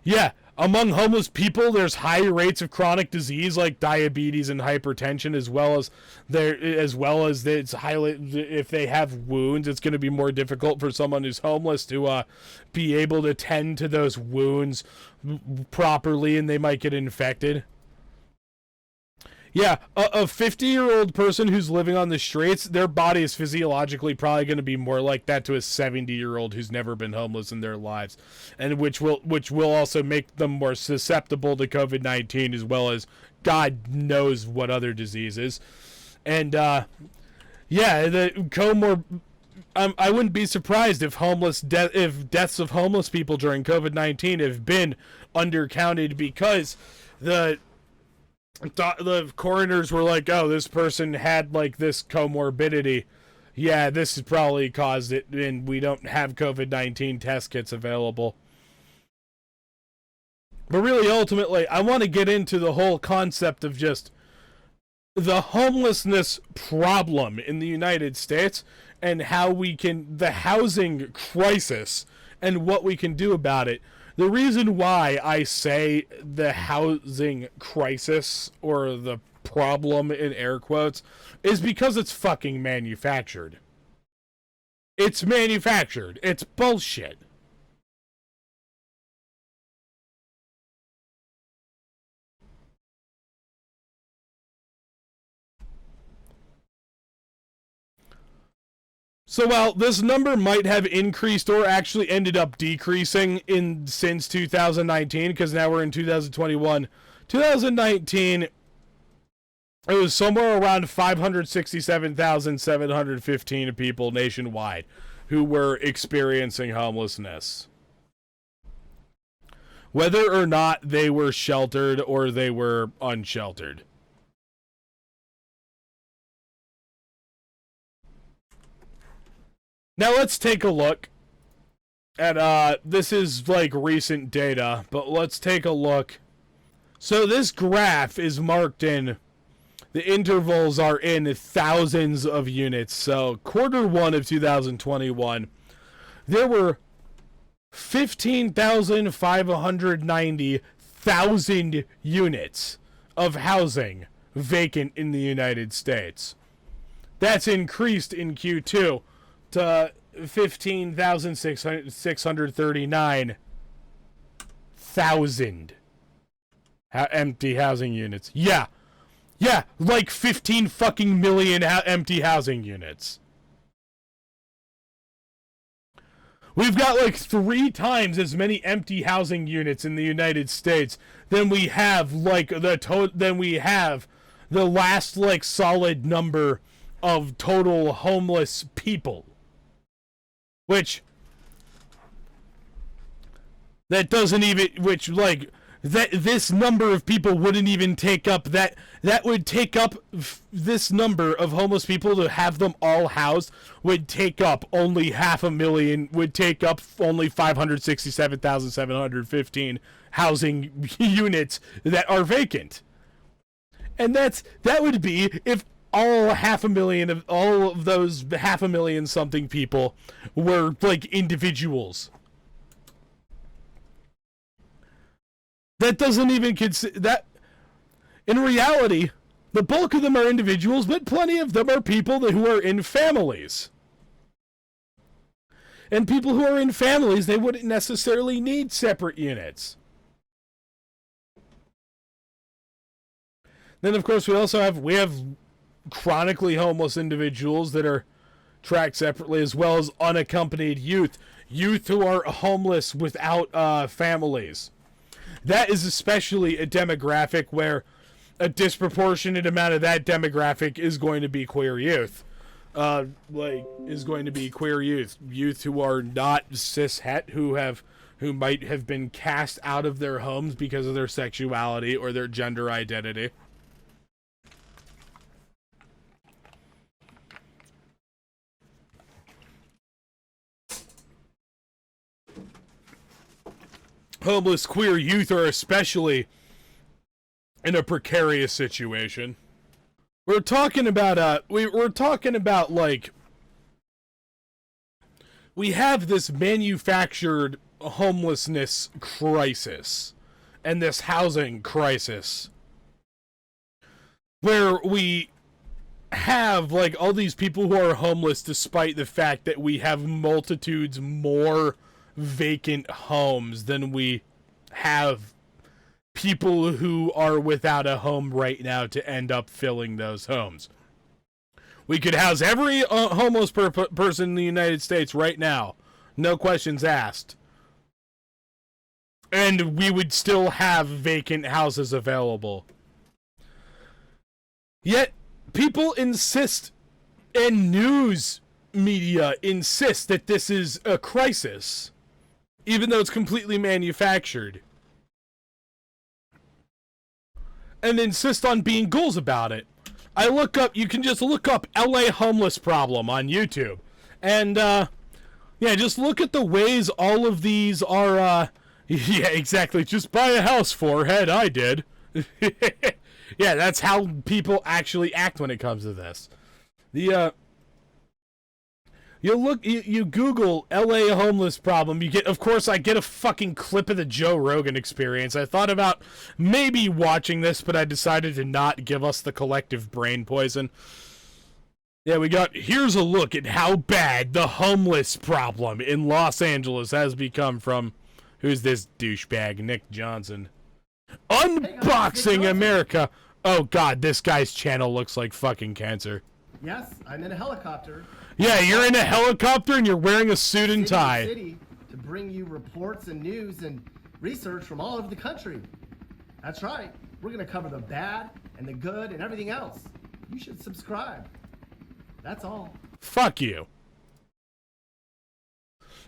yeah, among homeless people, there's high rates of chronic disease like diabetes and hypertension, as well as it's highly, if they have wounds, it's going to be more difficult for someone who's homeless to be able to tend to those wounds properly, and they might get infected. Yeah, a 50-year-old person who's living on the streets, their body is physiologically probably going to be more like that to a 70-year-old who's never been homeless in their lives, and which will also make them more susceptible to COVID-19, as well as God knows what other diseases. And yeah, I wouldn't be surprised if deaths of homeless people during COVID-19 have been undercounted, because the coroners were like, oh, this person had like this comorbidity. Yeah, this has probably caused it, and we don't have COVID-19 test kits available. But really, ultimately, I want to get into the whole concept of just the homelessness problem in the United States, and how the housing crisis, and what we can do about it. The reason why I say the housing crisis, or the problem in air quotes, is because it's fucking manufactured. It's manufactured. It's bullshit. So while this number might have increased or actually ended up decreasing since 2019, because now we're in 2021, 2019, it was somewhere around 567,715 people nationwide who were experiencing homelessness. Whether or not they were sheltered or they were unsheltered. Now let's take a look at, this is like recent data, but let's take a look. So this graph is marked in, the intervals are in thousands of units. So Q1 of 2021, there were 15,590,000 units of housing vacant in the United States. That's increased in Q2 to 15,639,000 empty housing units. Yeah, like 15 fucking million empty housing units. We've got like 3 times as many empty housing units in the United States than we have the last like solid number of total homeless people. Which that doesn't even, this number of people wouldn't even take up that would take up this number of homeless people to have them all housed would take up only 500,000, would take up only 567,715 housing units that are vacant. And that would be if all of those 500,000 something people were like individuals. That doesn't even consider that. In reality, the bulk of them are individuals, but plenty of them are people who are in families. And people who are in families, they wouldn't necessarily need separate units. Then, of course, we have chronically homeless individuals that are tracked separately, as well as unaccompanied youth who are homeless without families. That is especially a demographic where a disproportionate amount of that demographic is going to be queer youth. Youth who are not cis-het, who might have been cast out of their homes because of their sexuality or their gender identity. Homeless queer youth are especially in a precarious situation. We're talking about like, we have this manufactured homelessness crisis and this housing crisis where we have like all these people who are homeless despite the fact that we have multitudes more vacant homes than we have people who are without a home right now to end up filling those homes. We could house every homeless person in the United States right now, no questions asked, and we would still have vacant houses available. Yet people insist, and news media insist, that this is a crisis, even though it's completely manufactured, and insist on being ghouls about it. You can just look up LA homeless problem on YouTube, and just look at the ways all of these are, yeah, exactly, just buy a house, forehead, I did. Yeah, that's how people actually act when it comes to this. You Google LA homeless problem, I get a fucking clip of the Joe Rogan Experience. I thought about maybe watching this, but I decided to not give us the collective brain poison. Yeah, here's a look at how bad the homeless problem in Los Angeles has become from, who's this douchebag, Nick Johnson. Unboxing America! Oh god, this guy's channel looks like fucking cancer. Yes, I'm in a helicopter. Yeah, you're in a helicopter and you're wearing a suit and tie. City to bring you reports and news and research from all over the country. That's right. We're going to cover the bad and the good and everything else. You should subscribe. That's all. Fuck you.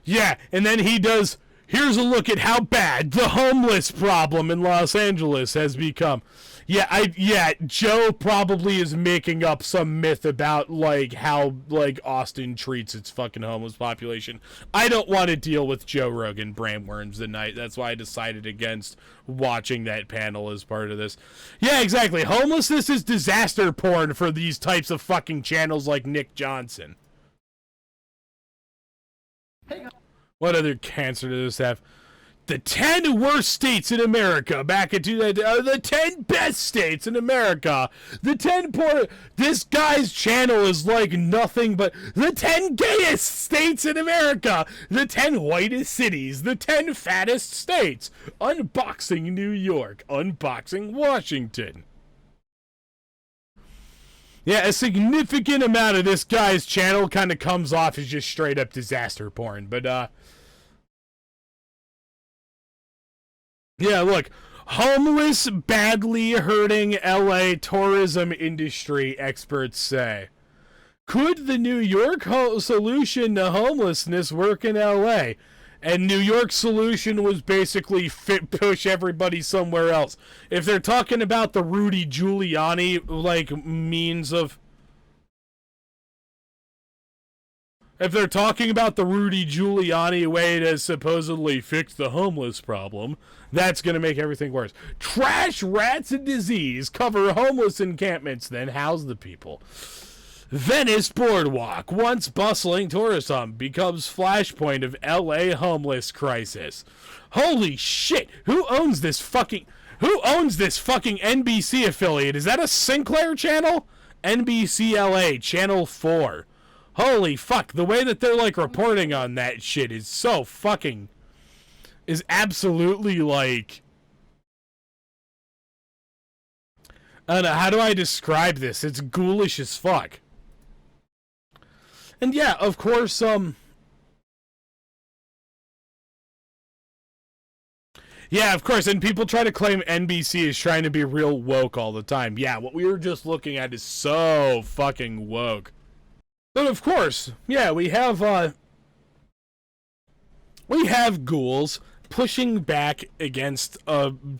Yeah, and then he does, here's a look at how bad the homeless problem in Los Angeles has become. Yeah, Joe probably is making up some myth about, like, how, like, Austin treats its fucking homeless population. I don't want to deal with Joe Rogan brainworms tonight. That's why I decided against watching that panel as part of this. Yeah, exactly. Homelessness is disaster porn for these types of fucking channels like Nick Johnson. What other cancer does this have? The 10 worst states in America back in the 10 best states in America. The 10 poor. This guy's channel is like nothing but the 10 gayest states in America. The 10 whitest cities. The 10 fattest states. Unboxing New York. Unboxing Washington. Yeah, a significant amount of this guy's channel kind of comes off as just straight up disaster porn. But, yeah, look, homeless, badly hurting LA tourism industry, experts say. Could the New York solution to homelessness work in LA? And New York's solution was basically push everybody somewhere else. If they're talking about the Rudy Giuliani, like, means of... If they're talking about the Rudy Giuliani way to supposedly fix the homeless problem, that's going to make everything worse. Trash, rats, and disease cover homeless encampments, then house the people. Venice Boardwalk, once bustling tourist hub, becomes flashpoint of LA homeless crisis. Holy shit! Who owns this fucking NBC affiliate? Is that a Sinclair channel? NBC LA, Channel 4. Holy fuck, the way that they're, like, reporting on that shit is so fucking... is absolutely, like... I don't know, how do I describe this? It's ghoulish as fuck. And yeah, of course, yeah, of course, and people try to claim NBC is trying to be real woke all the time. Yeah, what we were just looking at is so fucking woke. But of course, yeah, we have ghouls pushing back against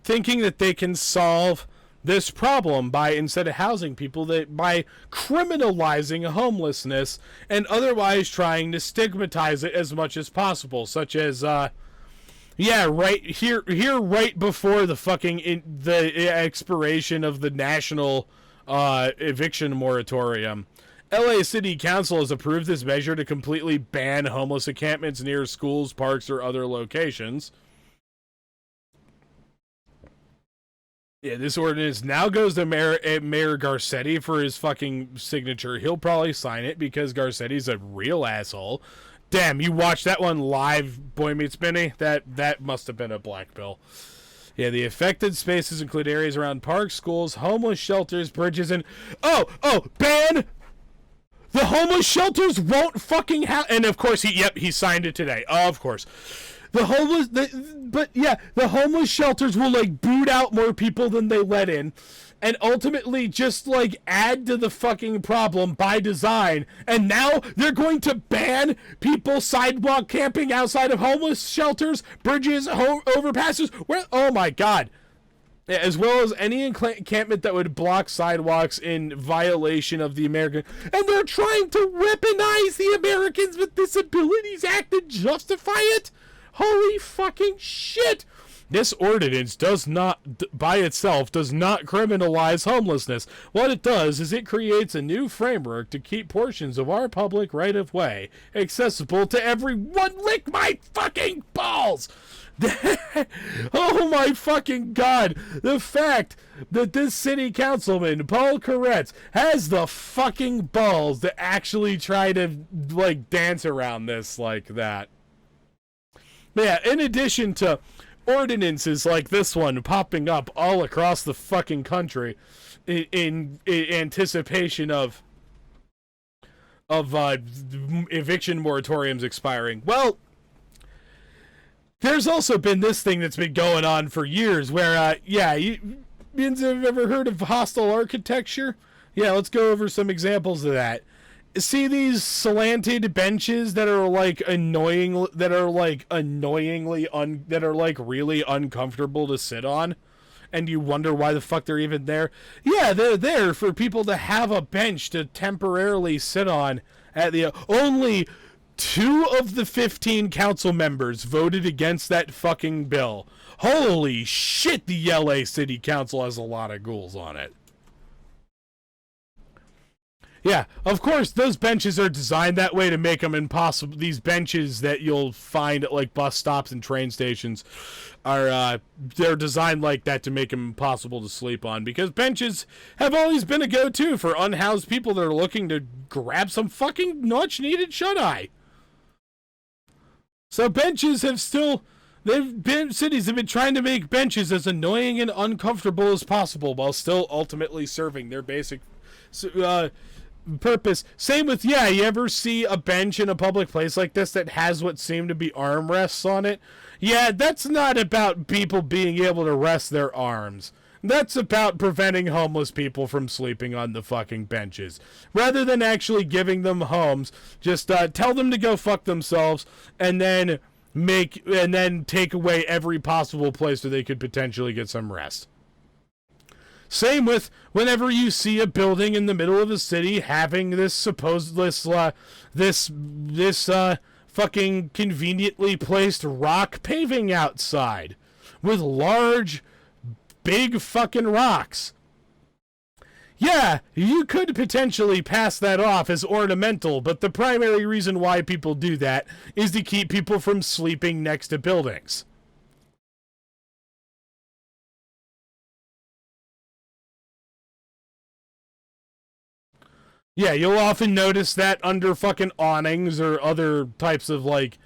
thinking that they can solve this problem by, instead of housing people, by criminalizing homelessness and otherwise trying to stigmatize it as much as possible, such as yeah, right here right before the fucking the expiration of the national eviction moratorium, LA City Council has approved this measure to completely ban homeless encampments near schools, parks, or other locations. Yeah, this ordinance now goes to Mayor Garcetti for his fucking signature. He'll probably sign it because Garcetti's a real asshole. Damn, you watched that one live, Boy Meets Minnie? That must have been a black bill. Yeah, the affected spaces include areas around parks, schools, homeless shelters, bridges, and... ban! The homeless shelters won't fucking have... And of course, he signed it today. Of course. The homeless shelters will, like, boot out more people than they let in, and ultimately just, like, add to the fucking problem by design. And now they're going to ban people sidewalk camping outside of homeless shelters, bridges, overpasses. Oh my god. As well as any encampment that would block sidewalks in violation of the American... And they're trying to weaponize the Americans with Disabilities Act to justify it? Holy fucking shit! This ordinance does not, by itself, does not criminalize homelessness. What it does is it creates a new framework to keep portions of our public right-of-way accessible to everyone. Lick my fucking balls! Oh my fucking god! The fact that this city councilman, Paul Koretz, has the fucking balls to actually try to, like, dance around this like that. But yeah, in addition to ordinances like this one popping up all across the fucking country in anticipation of eviction moratoriums expiring, well, there's also been this thing that's been going on for years where, yeah, you have ever heard of hostile architecture? Yeah, let's go over some examples of that. See these slanted benches that are like really uncomfortable to sit on, and you wonder why the fuck they're even there? Yeah, they're there for people to have a bench to temporarily sit on at the... Only 2 of the 15 council members voted against that fucking bill. Holy shit, the LA City Council has a lot of ghouls on it. Yeah, of course, those benches are designed that way to make them impossible. These benches that you'll find at, like, bus stops and train stations are, they're designed like that to make them impossible to sleep on, because benches have always been a go-to for unhoused people that are looking to grab some fucking much-needed shut-eye. So benches have still... cities have been trying to make benches as annoying and uncomfortable as possible while still ultimately serving their basic... purpose. Same with, yeah, you ever see a bench in a public place like this that has what seem to be armrests on it? Yeah, that's not about people being able to rest their arms. That's about preventing homeless people from sleeping on the fucking benches. Rather than actually giving them homes, just tell them to go fuck themselves and then take away every possible place where they could potentially get some rest. Same with whenever you see a building in the middle of a city having this fucking conveniently placed rock paving outside with large, big fucking rocks. Yeah, you could potentially pass that off as ornamental, but the primary reason why people do that is to keep people from sleeping next to buildings. Yeah, you'll often notice that under fucking awnings or other types of, like,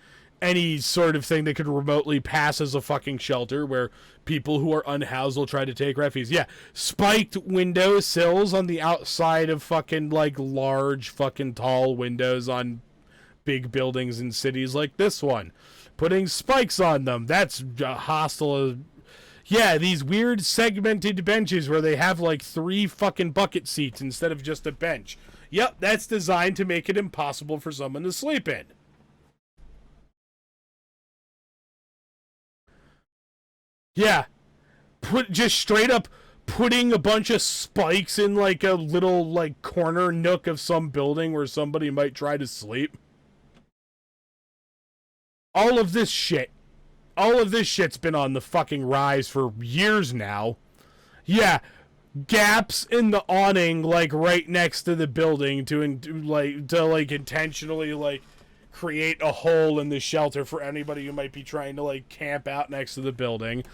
any sort of thing that could remotely pass as a fucking shelter where people who are unhoused will try to take refuge. Yeah, spiked window sills on the outside of fucking, like, large fucking tall windows on big buildings in cities like this one. Putting spikes on them, that's hostile. Yeah, these weird segmented benches where they have, like, 3 fucking bucket seats instead of just a bench. Yep, that's designed to make it impossible for someone to sleep in. Yeah, just straight up putting a bunch of spikes in, like, a little, like, corner nook of some building where somebody might try to sleep. All of this shit's been on the fucking rise for years now. Yeah, gaps in the awning, like, right next to the building to intentionally, like, create a hole in the shelter for anybody who might be trying to, like, camp out next to the building.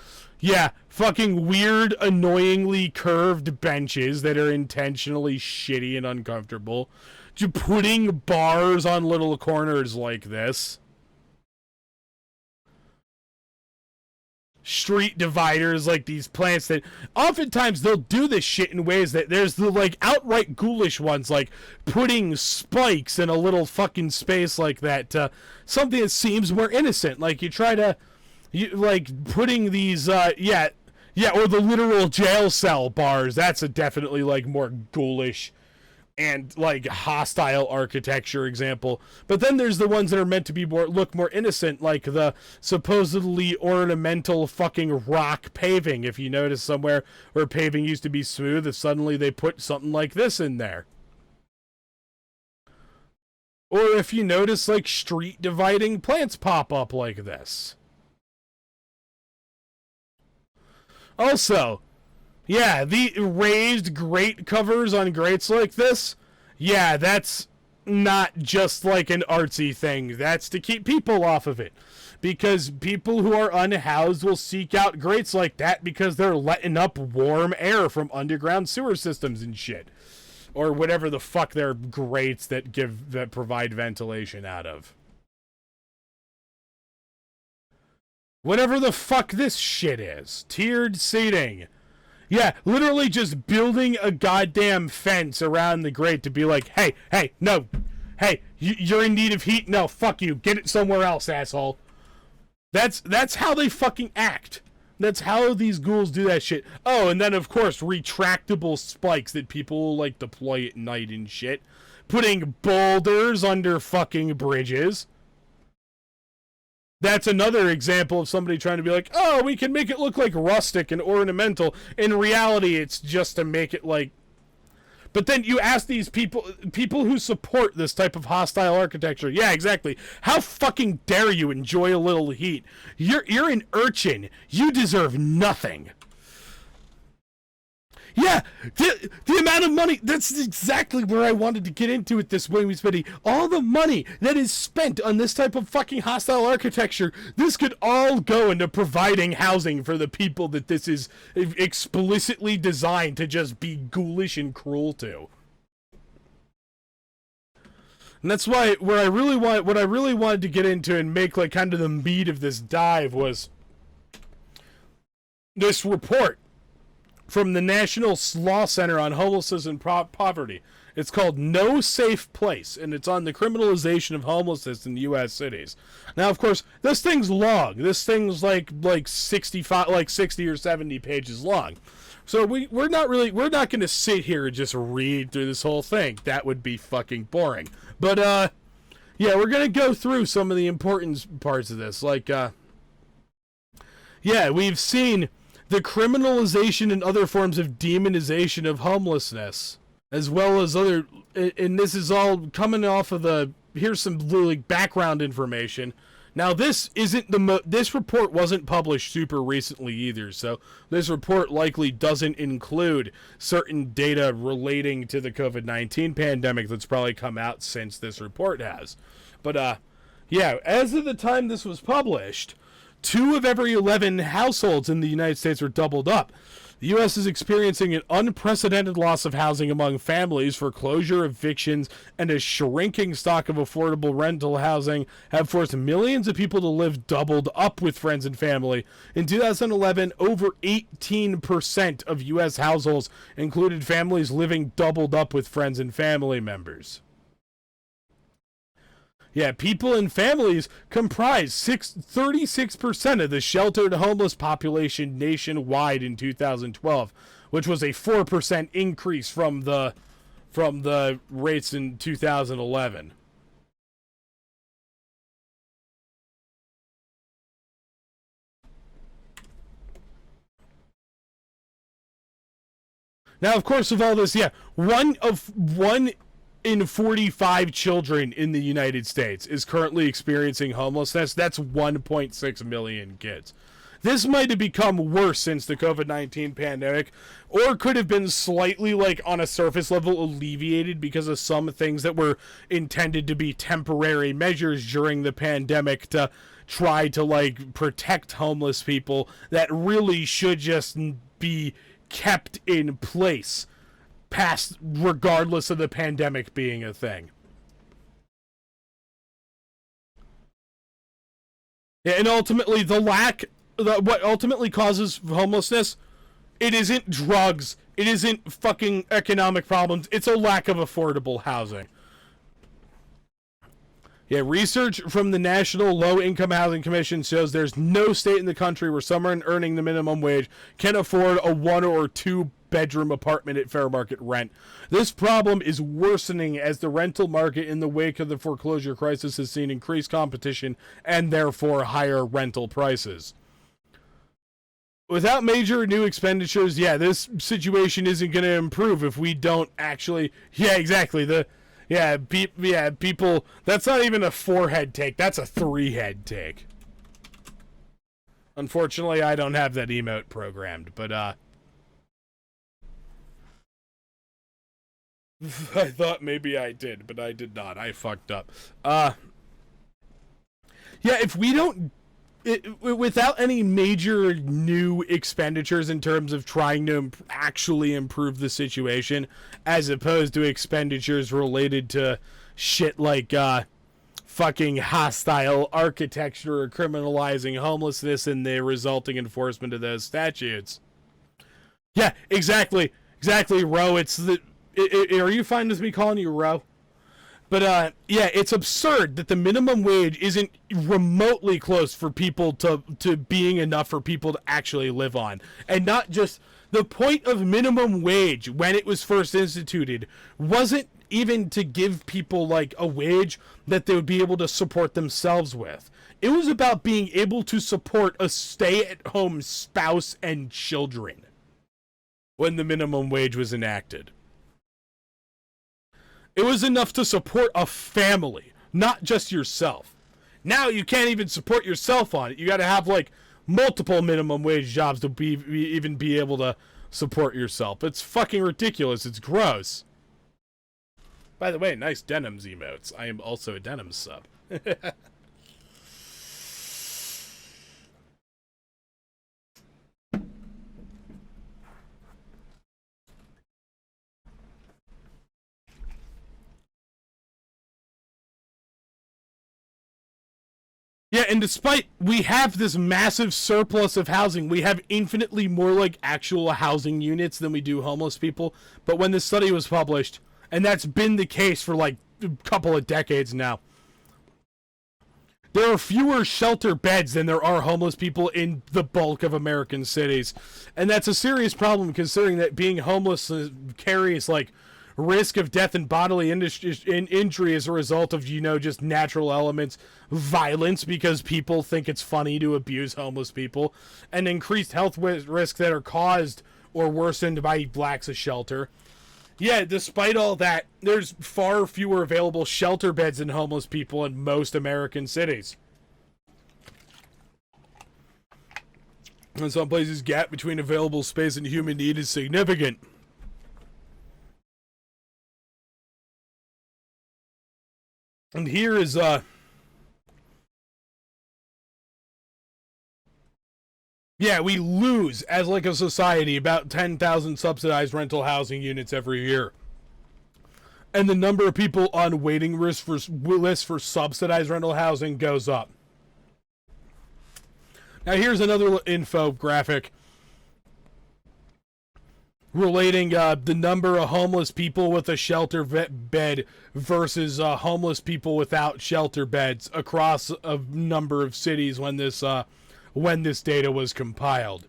Yeah, fucking weird, annoyingly curved benches that are intentionally shitty and uncomfortable. Just putting bars on little corners like this. Street dividers, like these plants that oftentimes they'll do this shit in ways that there's the, like, outright ghoulish ones, like putting spikes in a little fucking space like that, something that seems more innocent, like like putting these or the literal jail cell bars. That's a definitely, like, more ghoulish and, like, hostile architecture example. But then there's the ones that are meant to be look more innocent, like the supposedly ornamental fucking rock paving. If you notice somewhere where paving used to be smooth, if suddenly they put something like this in there. Or if you notice, like, street dividing plants pop up like this. Also, yeah, the raised grate covers on grates like this, yeah, that's not just, like, an artsy thing. That's to keep people off of it. Because people who are unhoused will seek out grates like that because they're letting up warm air from underground sewer systems and shit. Or whatever the fuck they're grates that provide ventilation out of. Whatever the fuck this shit is. Tiered seating. Yeah, literally just building a goddamn fence around the grate to be like, hey, no. Hey, you're in need of heat? No, fuck you. Get it somewhere else, asshole. That's how they fucking act. That's how these ghouls do that shit. Oh, and then, of course, retractable spikes that people will, like, deploy at night and shit. Putting boulders under fucking bridges. That's another example of somebody trying to be like, oh, we can make it look, like, rustic and ornamental. In reality, it's just to make it, like... But then you ask these people who support this type of hostile architecture, yeah, exactly, how fucking dare you enjoy a little heat? You're an urchin. You deserve nothing. Yeah, the amount of money, that's exactly where I wanted to get into it this way, Smitty. All the money that is spent on this type of fucking hostile architecture, this could all go into providing housing for the people that this is explicitly designed to just be ghoulish and cruel to. And that's why what I really wanted to get into and make, like, kind of the meat of this dive was this report from the National Law Center on Homelessness and Poverty. It's called No Safe Place, and it's on the criminalization of homelessness in U.S. cities. Now, of course, this thing's long. This thing's like 60 or 70 pages long. So we're not going to sit here and just read through this whole thing. That would be fucking boring. But yeah, we're going to go through some of the important parts of this. Like, yeah, we've seen the criminalization and other forms of demonization of homelessness, as well as other, and this is all coming off of here's some like background information. Now, this isn't this report wasn't published super recently either, so this report likely doesn't include certain data relating to the COVID-19 pandemic that's probably come out since this report has. But, yeah, as of the time this was published, 2 of every 11 households in the United States were doubled up. The U.S. is experiencing an unprecedented loss of housing among families. Foreclosure, evictions, and a shrinking stock of affordable rental housing have forced millions of people to live doubled up with friends and family. In 2011, over 18% of U.S. households included families living doubled up with friends and family members. Yeah, people and families comprise 36% of the sheltered homeless population nationwide in 2012, which was a 4% increase from the rates in 2011. Now, of course, of all this, yeah, one in 45 children in the United States is currently experiencing homelessness. That's 1.6 million kids. This might have become worse since the COVID-19 pandemic, or could have been slightly, like, on a surface level alleviated because of some things that were intended to be temporary measures during the pandemic to try to, like, protect homeless people that really should just be kept in place past, regardless of the pandemic being a thing. Yeah, and ultimately, what ultimately causes homelessness, it isn't drugs, it isn't fucking economic problems, it's a lack of affordable housing. Yeah, research from the National Low Income Housing Commission shows there's no state in the country where someone earning the minimum wage can afford a 1 or 2 bedroom apartment at fair market rent. This problem is worsening as the rental market in the wake of the foreclosure crisis has seen increased competition and therefore higher rental prices. Without major new expenditures, yeah, this situation isn't going to improve if we don't actually, yeah, exactly, people, that's not even a 4-head take, that's a 3-head take. Unfortunately, I don't have that emote programmed, but, I thought maybe I did, but I did not. I fucked up. Yeah, if we don't, without any major new expenditures in terms of trying to actually improve the situation, as opposed to expenditures related to shit like fucking hostile architecture or criminalizing homelessness and the resulting enforcement of those statutes. Yeah, exactly, Ro. It's the... are you fine with me calling you Ro? But, yeah, it's absurd that the minimum wage isn't remotely close for people to being enough for people to actually live on. And not just... The point of minimum wage, when it was first instituted, wasn't even to give people, like, a wage that they would be able to support themselves with. It was about being able to support a stay-at-home spouse and children when the minimum wage was enacted. It was enough to support a family, not just yourself. Now you can't even support yourself on it. You got to have, like, multiple minimum wage jobs to even be able to support yourself. It's fucking ridiculous. It's gross. By the way, nice denims emotes. I am also a denim sub. Yeah, and despite we have this massive surplus of housing, we have infinitely more, like, actual housing units than we do homeless people. But when this study was published, and that's been the case for, like, a couple of decades now, there are fewer shelter beds than there are homeless people in the bulk of American cities. And that's a serious problem, considering that being homeless carries, like, risk of death and bodily injury as a result of, just natural elements, violence because people think it's funny to abuse homeless people, and increased health risks that are caused or worsened by lacks of shelter. Yeah, despite all that, there's far fewer available shelter beds than homeless people in most American cities. In some places, gap between available space and human need is significant. And here is, yeah, we lose, as like a society, about 10,000 subsidized rental housing units every year. And the number of people on waiting lists for subsidized rental housing goes up. Now here's another infographic relating the number of homeless people with a shelter bed versus homeless people without shelter beds across a number of cities when this data was compiled.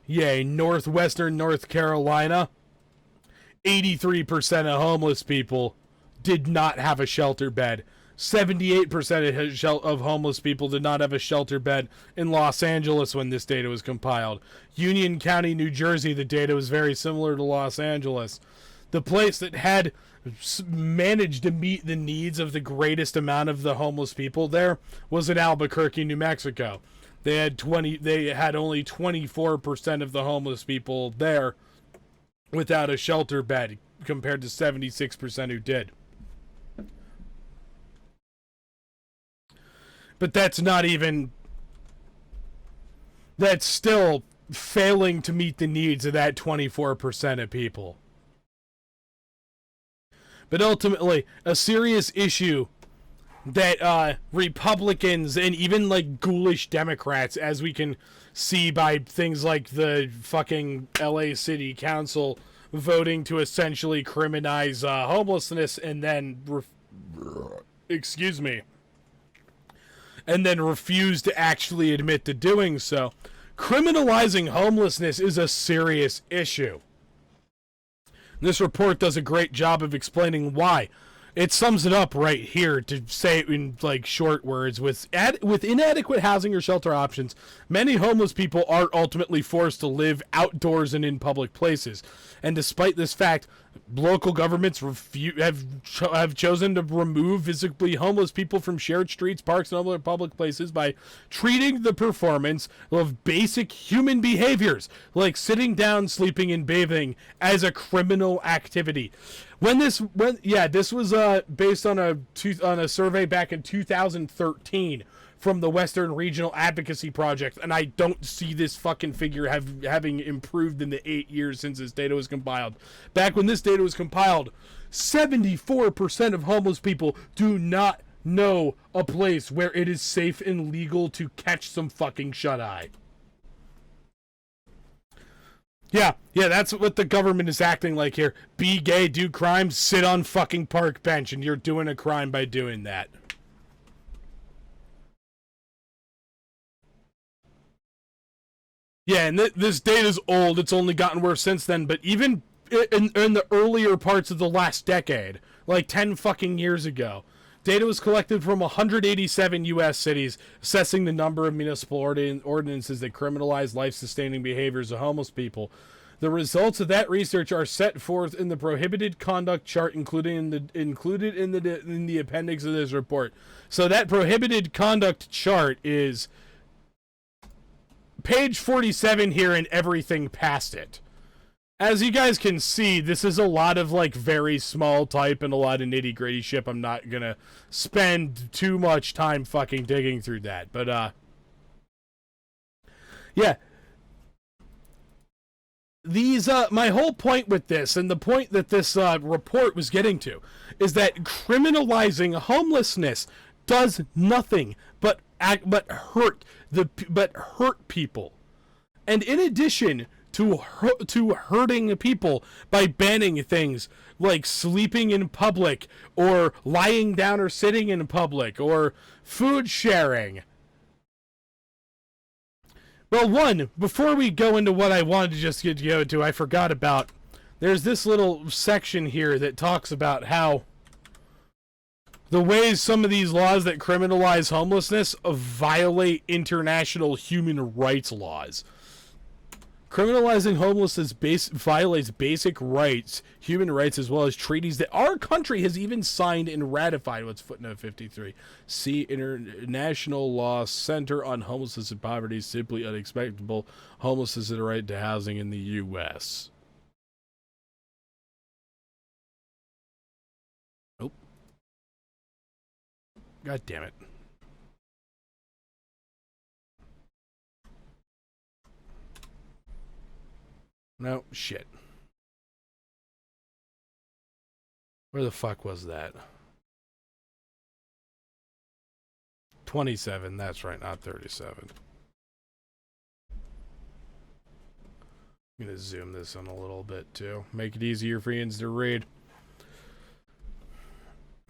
Yay, northwestern North Carolina, 83% of homeless people did not have a shelter bed. 78% of homeless people did not have a shelter bed in Los Angeles when this data was compiled. Union County, New Jersey, the data was very similar to Los Angeles. The place that had managed to meet the needs of the greatest amount of the homeless people there was in Albuquerque, New Mexico. They had only 24% of the homeless people there without a shelter bed compared to 76% who did. But that's still failing to meet the needs of that 24% of people. But ultimately, a serious issue that Republicans and even like ghoulish Democrats, as we can see by things like the fucking LA City Council voting to essentially criminalize homelessness and then and then refuse to actually admit to doing so. Criminalizing homelessness is a serious issue. This report does a great job of explaining why. It sums it up right here to say it in like short words. With inadequate housing or shelter options, many homeless people are ultimately forced to live outdoors and in public places. And despite this fact, local governments have chosen to remove visibly homeless people from shared streets, parks, and other public places by treating the performance of basic human behaviors like sitting down, sleeping, and bathing as a criminal activity. This was based on a survey back in 2013 from the Western Regional Advocacy Project, and I don't see this fucking figure having improved in the 8 years since this data was compiled. Back when this data was compiled, 74% of homeless people do not know a place where it is safe and legal to catch some fucking shut-eye. Yeah, that's what the government is acting like here. Be gay, do crimes, sit on fucking park bench, and you're doing a crime by doing that. Yeah, and this data's old. It's only gotten worse since then, but even in the earlier parts of the last decade, like 10 fucking years ago, data was collected from 187 U.S. cities, assessing the number of municipal ordinances that criminalize life-sustaining behaviors of homeless people. The results of that research are set forth in the prohibited conduct chart included in the appendix of this report. So that prohibited conduct chart is page 47 here and everything past it. As you guys can see, this is a lot of like very small type and a lot of nitty-gritty shit. I'm not gonna spend too much time fucking digging through that. But yeah. These my whole point with this, and the point that this report was getting to, is that criminalizing homelessness does nothing but hurt people. And in addition to hurting people by banning things like sleeping in public or lying down or sitting in public or food sharing. Well, before we go into what I wanted to just go to, I forgot about there's this little section here that talks about how the ways some of these laws that criminalize homelessness violate international human rights laws. Criminalizing homelessness violates basic rights, human rights, as well as treaties that our country has even signed and ratified. What's footnote 53? See International Law Center on Homelessness and Poverty, simply unacceptable. Homelessness is a right to housing in the U.S. Nope. God damn it. No, shit. Where the fuck was that? 27, that's right, not 37. I'm gonna zoom this in a little bit too. Make it easier for you to read.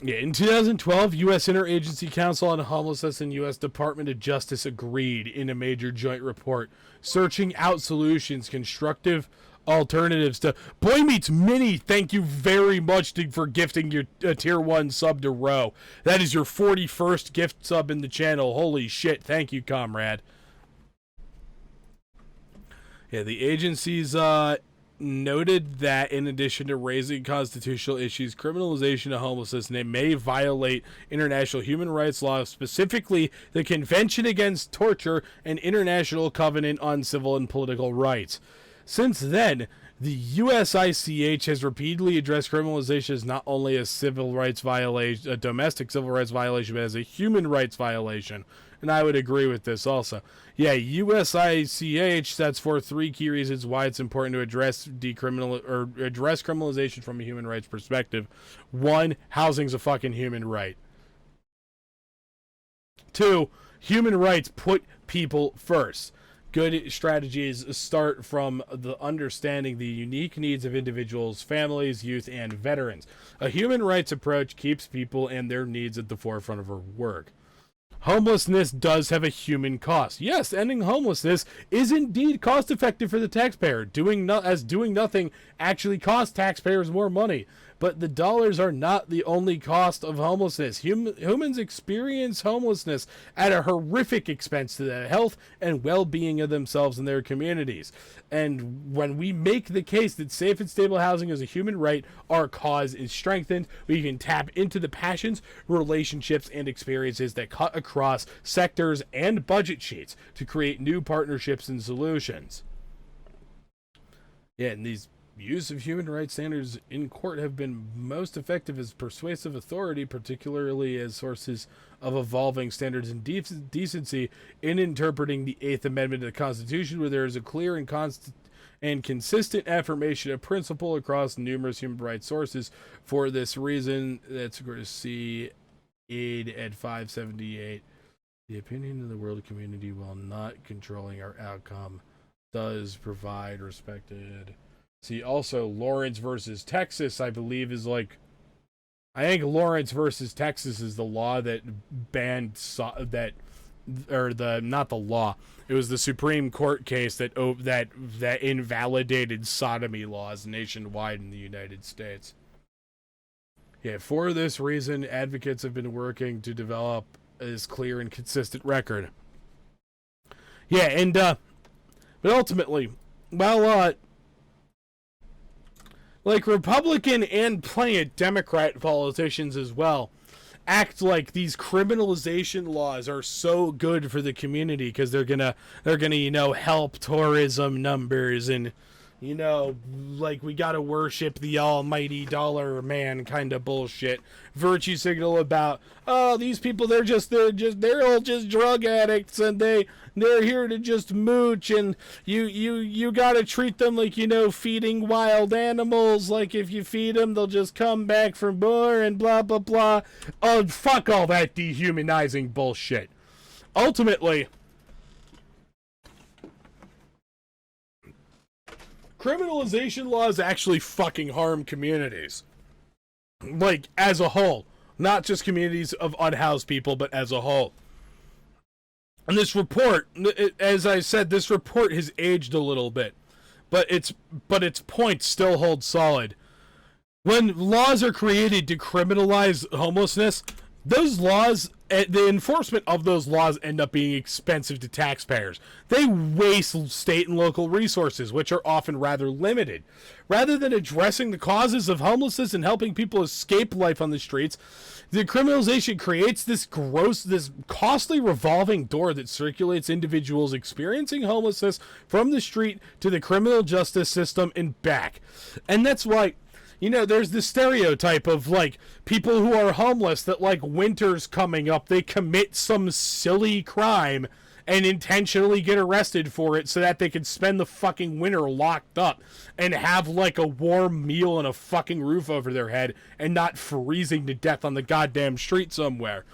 Yeah, in 2012, U.S. Interagency Council on Homelessness and U.S. Department of Justice agreed in a major joint report, searching out solutions, constructive alternatives to Boy Meets Mini. Thank you very much for gifting your tier 1 sub to Row. That is your 41st gift sub in the channel. Holy shit. Thank you, comrade. Yeah, the agencies noted that in addition to raising constitutional issues, criminalization of homelessness may violate international human rights law, specifically the Convention Against Torture and International Covenant on Civil and Political Rights. Since then, the USICH has repeatedly addressed criminalization as not only a civil rights violation, a domestic civil rights violation, but as a human rights violation. And I would agree with this also. Yeah, USICH sets forth 3 key reasons why it's important to address criminalization from a human rights perspective. 1, housing's a fucking human right. 2, human rights put people first. Good strategies start from the understanding the unique needs of individuals, families, youth, and veterans. A human rights approach keeps people and their needs at the forefront of our work. Homelessness does have a human cost. Yes, ending homelessness is indeed cost effective for the taxpayer. Doing nothing actually costs taxpayers more money. But the dollars are not the only cost of homelessness. Humans experience homelessness at a horrific expense to the health and well-being of themselves and their communities. And when we make the case that safe and stable housing is a human right, our cause is strengthened. We can tap into the passions, relationships, and experiences that cut across sectors and budget sheets to create new partnerships and solutions. Yeah, and these use of human rights standards in court have been most effective as persuasive authority, particularly as sources of evolving standards and decency in interpreting the 8th Amendment of the Constitution, where there is a clear and consistent affirmation of principle across numerous human rights sources. For this reason, that's going to see aid at 578. The opinion of the world community, while not controlling our outcome, does provide respected. See, also, Lawrence versus Texas, I believe, is like... I think Lawrence versus Texas is the law that banned... not the law. It was the Supreme Court case that invalidated sodomy laws nationwide in the United States. Yeah, for this reason, advocates have been working to develop this clear and consistent record. Yeah, and, but ultimately, while, like Republican and plenty of Democrat politicians as well act like these criminalization laws are so good for the community because they're gonna help tourism numbers and like we gotta worship the almighty dollar man kind of bullshit. Virtue signal about these people they're all just drug addicts and they're here to just mooch and you gotta treat them like feeding wild animals, like if you feed them they'll just come back for more and blah blah blah. Oh, fuck all that dehumanizing bullshit. Ultimately, criminalization laws actually fucking harm communities. Like, as a whole. Not just communities of unhoused people, but as a whole. And this report, as I said, this report has aged a little bit. but its point still holds solid. When laws are created to criminalize homelessness, those laws, the enforcement of those laws end up being expensive to taxpayers. They waste state and local resources, which are often rather limited. Rather than addressing the causes of homelessness and helping people escape life on the streets, the criminalization creates this costly revolving door that circulates individuals experiencing homelessness from the street to the criminal justice system and back. And that's why, you know, there's this stereotype of, like, people who are homeless that, like, winter's coming up, they commit some silly crime and intentionally get arrested for it so that they can spend the fucking winter locked up and have, like, a warm meal and a fucking roof over their head and not freezing to death on the goddamn street somewhere.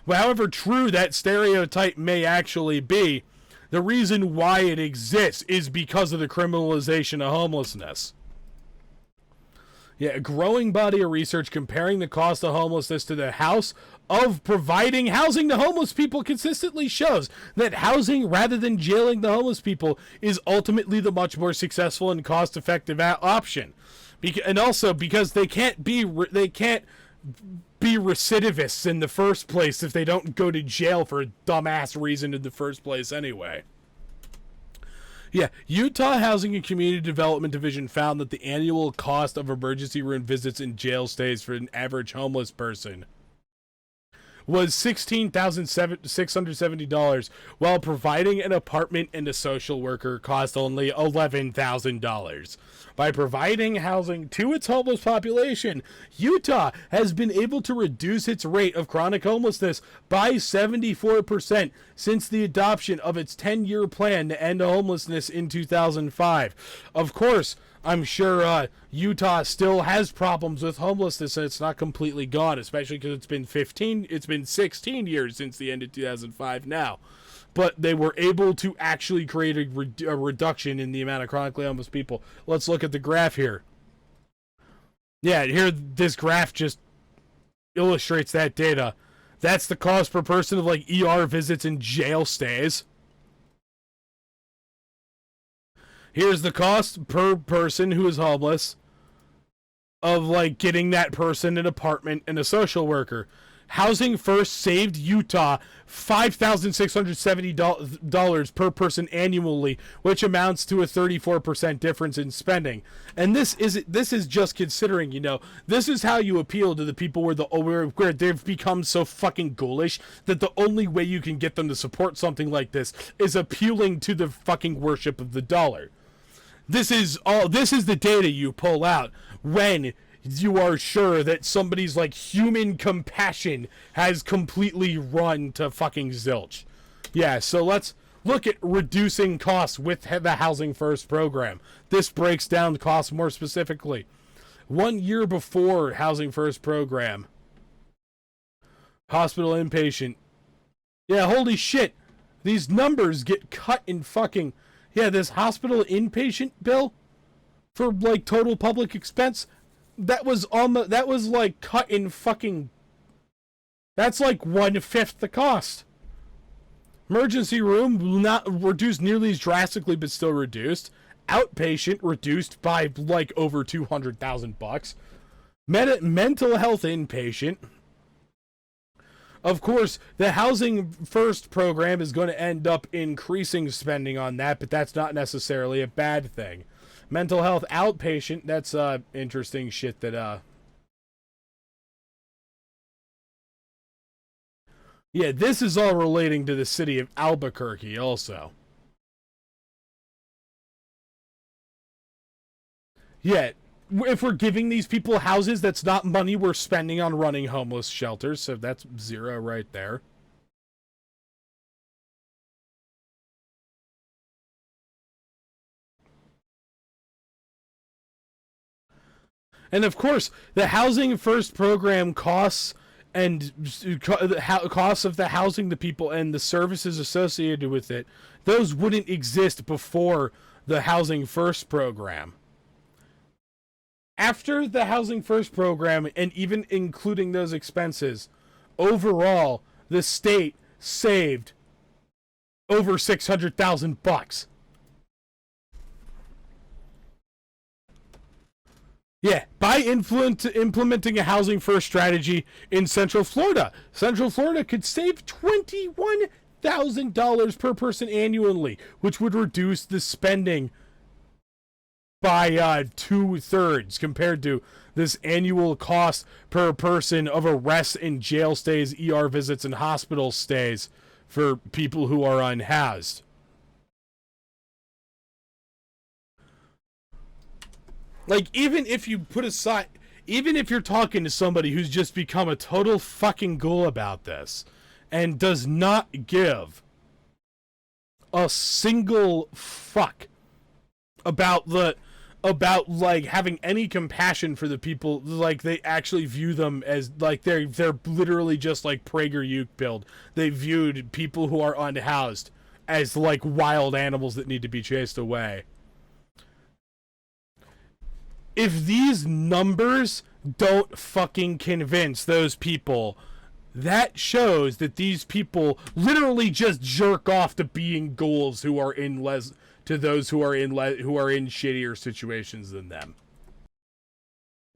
But however true that stereotype may actually be, the reason why it exists is because of the criminalization of homelessness. Yeah, a growing body of research comparing the cost of homelessness to the cost of providing housing to homeless people consistently shows that housing rather than jailing the homeless people is ultimately the much more successful and cost-effective option. And also because they can't be recidivists in the first place if they don't go to jail for a dumbass reason in the first place anyway. Yeah, Utah Housing and Community Development Division found that the annual cost of emergency room visits and jail stays for an average homeless person was $16,670, while providing an apartment and a social worker cost only $11,000. By providing housing to its homeless population, Utah has been able to reduce its rate of chronic homelessness by 74% since the adoption of its 10-year plan to end homelessness in 2005. Of course, I'm sure Utah still has problems with homelessness, and it's not completely gone, especially because it's been 16 years since the end of 2005 now. But they were able to actually create a reduction in the amount of chronically homeless people. Let's look at the graph here. Yeah, here, this graph just illustrates that data. That's the cost per person of, like, ER visits and jail stays. Here's the cost per person who is homeless of, like, getting that person an apartment and a social worker. Housing First saved Utah $5,670 per person annually, which amounts to a 34% difference in spending. And this is just considering, you know, this is how you appeal to the people where they've become so fucking ghoulish that the only way you can get them to support something like this is appealing to the fucking worship of the dollar. This is the data you pull out when you are sure that somebody's, like, human compassion has completely run to fucking zilch. Yeah, so let's look at reducing costs with the Housing First program. This breaks down the costs more specifically. 1 year before Housing First program, hospital inpatient. Yeah, holy shit. These numbers get cut in fucking... Yeah, this hospital inpatient bill for, like, total public expense, that was like cut in fucking... That's like 1/5 the cost. Emergency room not reduced nearly as drastically, but still reduced. Outpatient reduced by, like, over $200,000. Mental health inpatient. Of course, the Housing First program is going to end up increasing spending on that, but that's not necessarily a bad thing. Mental health outpatient, that's interesting shit that... Yeah, this is all relating to the city of Albuquerque also. Yeah, if we're giving these people houses, that's not money we're spending on running homeless shelters, so that's zero right there. And of course, the Housing First program costs and costs of the housing the people and the services associated with it, those wouldn't exist before the Housing First program. After the Housing First program, and even including those expenses, overall, the state saved over $600,000. Yeah, by implementing a housing first strategy in Central Florida. Central Florida could save $21,000 per person annually, which would reduce the spending by 2/3 compared to this annual cost per person of arrests and jail stays, ER visits, and hospital stays for people who are unhoused. Like, even if you put aside, even if you're talking to somebody who's just become a total fucking ghoul about this and does not give a single fuck about like having any compassion for the people, like they actually view them as like they're literally just like PragerU build. They viewed people who are unhoused as like wild animals that need to be chased away. If these numbers don't fucking convince those people, that shows that these people literally just jerk off to being ghouls who are in to those who are in shittier situations than them.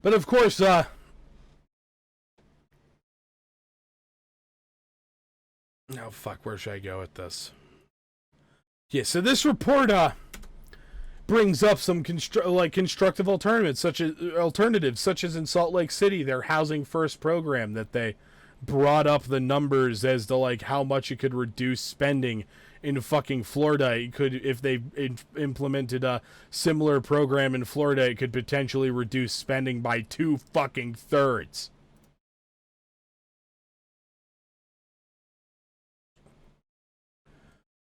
But of course, oh fuck, where should I go with this? Yeah, so this report brings up some constructive alternatives, such as in Salt Lake City, their Housing First program, that they brought up the numbers as to like how much it could reduce spending in fucking Florida. It could, if they implemented a similar program in Florida, it could potentially reduce spending by 2 fucking thirds.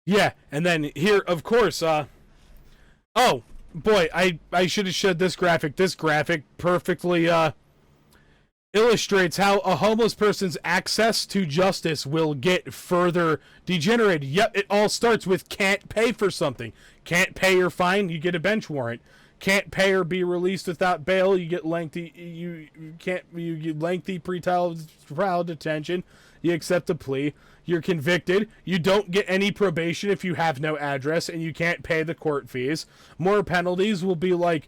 Yeah, and then here, of course, oh, boy, I should have showed this graphic. This graphic perfectly illustrates how a homeless person's access to justice will get further degenerated. Yep, it all starts with can't pay for something. Can't pay your fine, you get a bench warrant. Can't pay or be released without bail, you get lengthy pretrial detention. You accept a plea. You're convicted. You don't get any probation if you have no address, and you can't pay the court fees. More penalties will be like,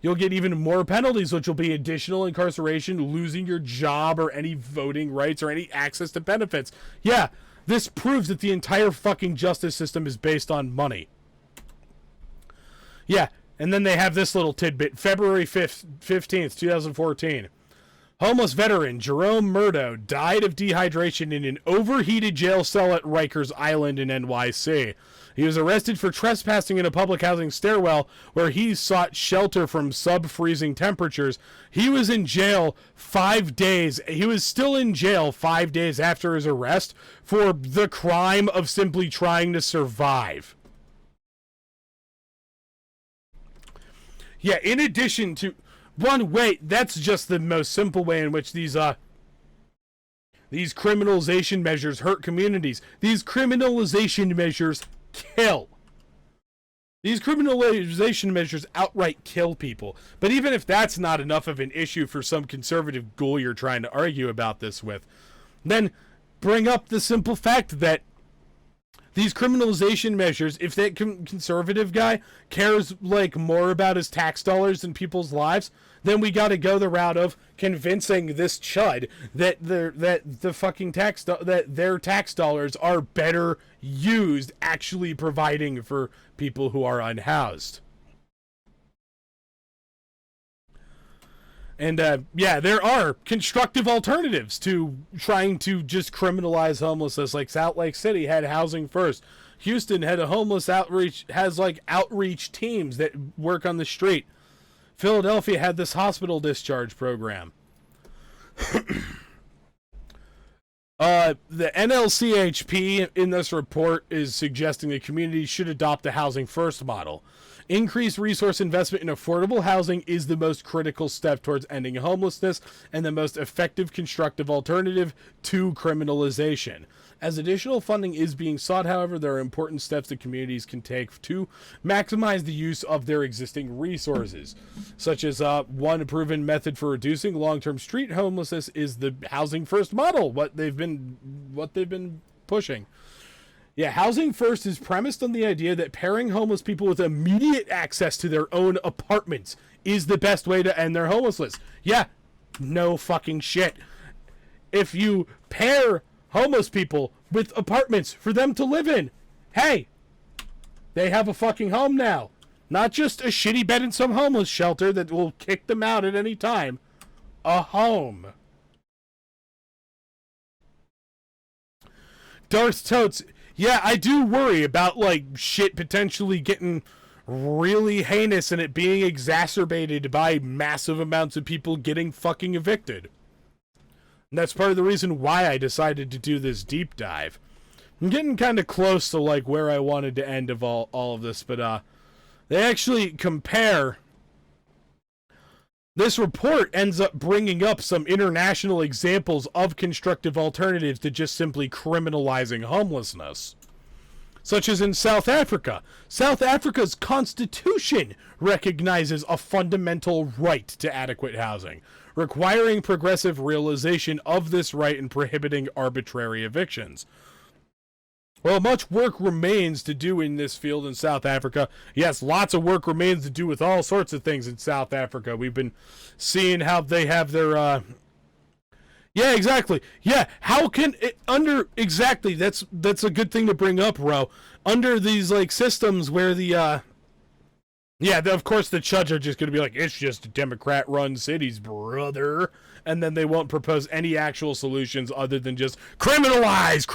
you'll get even more penalties, which will be additional incarceration, losing your job, or any voting rights, or any access to benefits. Yeah, this proves that the entire fucking justice system is based on money. Yeah, and then they have this little tidbit. February 15th, 2014. Homeless veteran Jerome Murdo died of dehydration in an overheated jail cell at Rikers Island in NYC. He was arrested for trespassing in a public housing stairwell where he sought shelter from sub-freezing temperatures. He was in jail 5 days. He was still in jail 5 days after his arrest for the crime of simply trying to survive. Yeah, in addition to... that's just the most simple way in which these criminalization measures hurt communities. These criminalization measures kill. These criminalization measures outright kill people. But even if that's not enough of an issue for some conservative ghoul you're trying to argue about this with, then bring up the simple fact that these criminalization measures, if that conservative guy cares like more about his tax dollars than people's lives, then we got to go the route of convincing this chud that their tax dollars are better used actually providing for people who are unhoused. And yeah, there are constructive alternatives to trying to just criminalize homelessness. Like Salt Lake City had Housing First. Houston had a homeless outreach, has like outreach teams that work on the street. Philadelphia had this hospital discharge program. The NLCHP in this report is suggesting that communities should adopt the Housing First model. Increased resource investment in affordable housing is the most critical step towards ending homelessness and the most effective constructive alternative to criminalization. As additional funding is being sought, however, there are important steps that communities can take to maximize the use of their existing resources, such as one proven method for reducing long-term street homelessness is the Housing First model, what they've been pushing. Yeah, Housing First is premised on the idea that pairing homeless people with immediate access to their own apartments is the best way to end their homelessness. Yeah, no fucking shit. If you pair homeless people with apartments for them to live in, hey, they have a fucking home now. Not just a shitty bed in some homeless shelter that will kick them out at any time. A home. Darth Totes, yeah, I do worry about, like, shit potentially getting really heinous and it being exacerbated by massive amounts of people getting fucking evicted. And that's part of the reason why I decided to do this deep dive. I'm getting kind of close to, like, where I wanted to end of all of this, but, they actually compare. This report ends up bringing up some international examples of constructive alternatives to just simply criminalizing homelessness. Such as in South Africa. South Africa's constitution recognizes a fundamental right to adequate housing, requiring progressive realization of this right and prohibiting arbitrary evictions. Well, much work remains to do in this field in South Africa. Yes, lots of work remains to do with all sorts of things in South Africa. We've been seeing how they have their, Yeah, exactly. Yeah, how can it, exactly, that's a good thing to bring up, Ro. Under these, like, systems where the, of course the judge are just going to be like, it's just Democrat-run cities, brother. And then they won't propose any actual solutions other than just criminalize,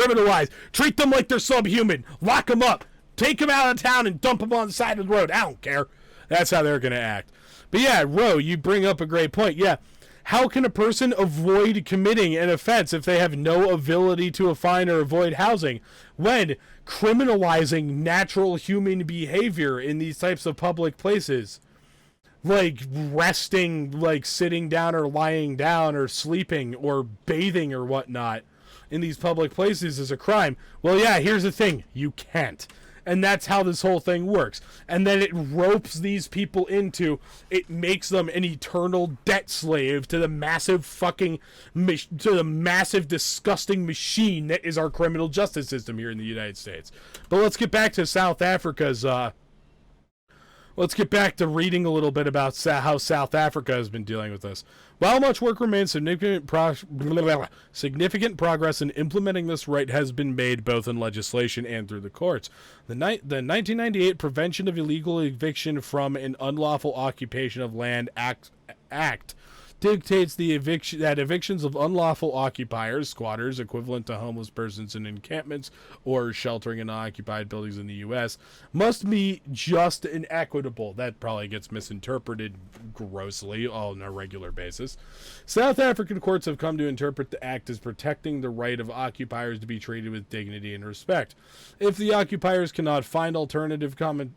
treat them like they're subhuman, lock them up, take them out of town and dump them on the side of the road. I don't care. That's how they're going to act. But yeah, Ro, you bring up a great point. Yeah, how can a person avoid committing an offense if they have no ability to find or avoid housing when criminalizing natural human behavior in these types of public places? Like resting, like sitting down or lying down or sleeping or bathing or whatnot in these public places is a crime. Well, yeah, here's the thing. You can't. And that's how this whole thing works. And then it ropes these people into, it makes them an eternal debt slave to the massive disgusting machine that is our criminal justice system here in the United States. But let's get back to South Africa's, let's get back to reading a little bit about how South Africa has been dealing with this. While much work remains, significant progress in implementing this right has been made both in legislation and through the courts. The 1998 Prevention of Illegal Eviction from an Unlawful Occupation of Land Act dictates that evictions of unlawful occupiers, squatters, equivalent to homeless persons in encampments or sheltering in occupied buildings in the U.S., must be just and equitable. That probably gets misinterpreted grossly on a regular basis. South African courts have come to interpret the act as protecting the right of occupiers to be treated with dignity and respect. If the occupiers cannot find alternative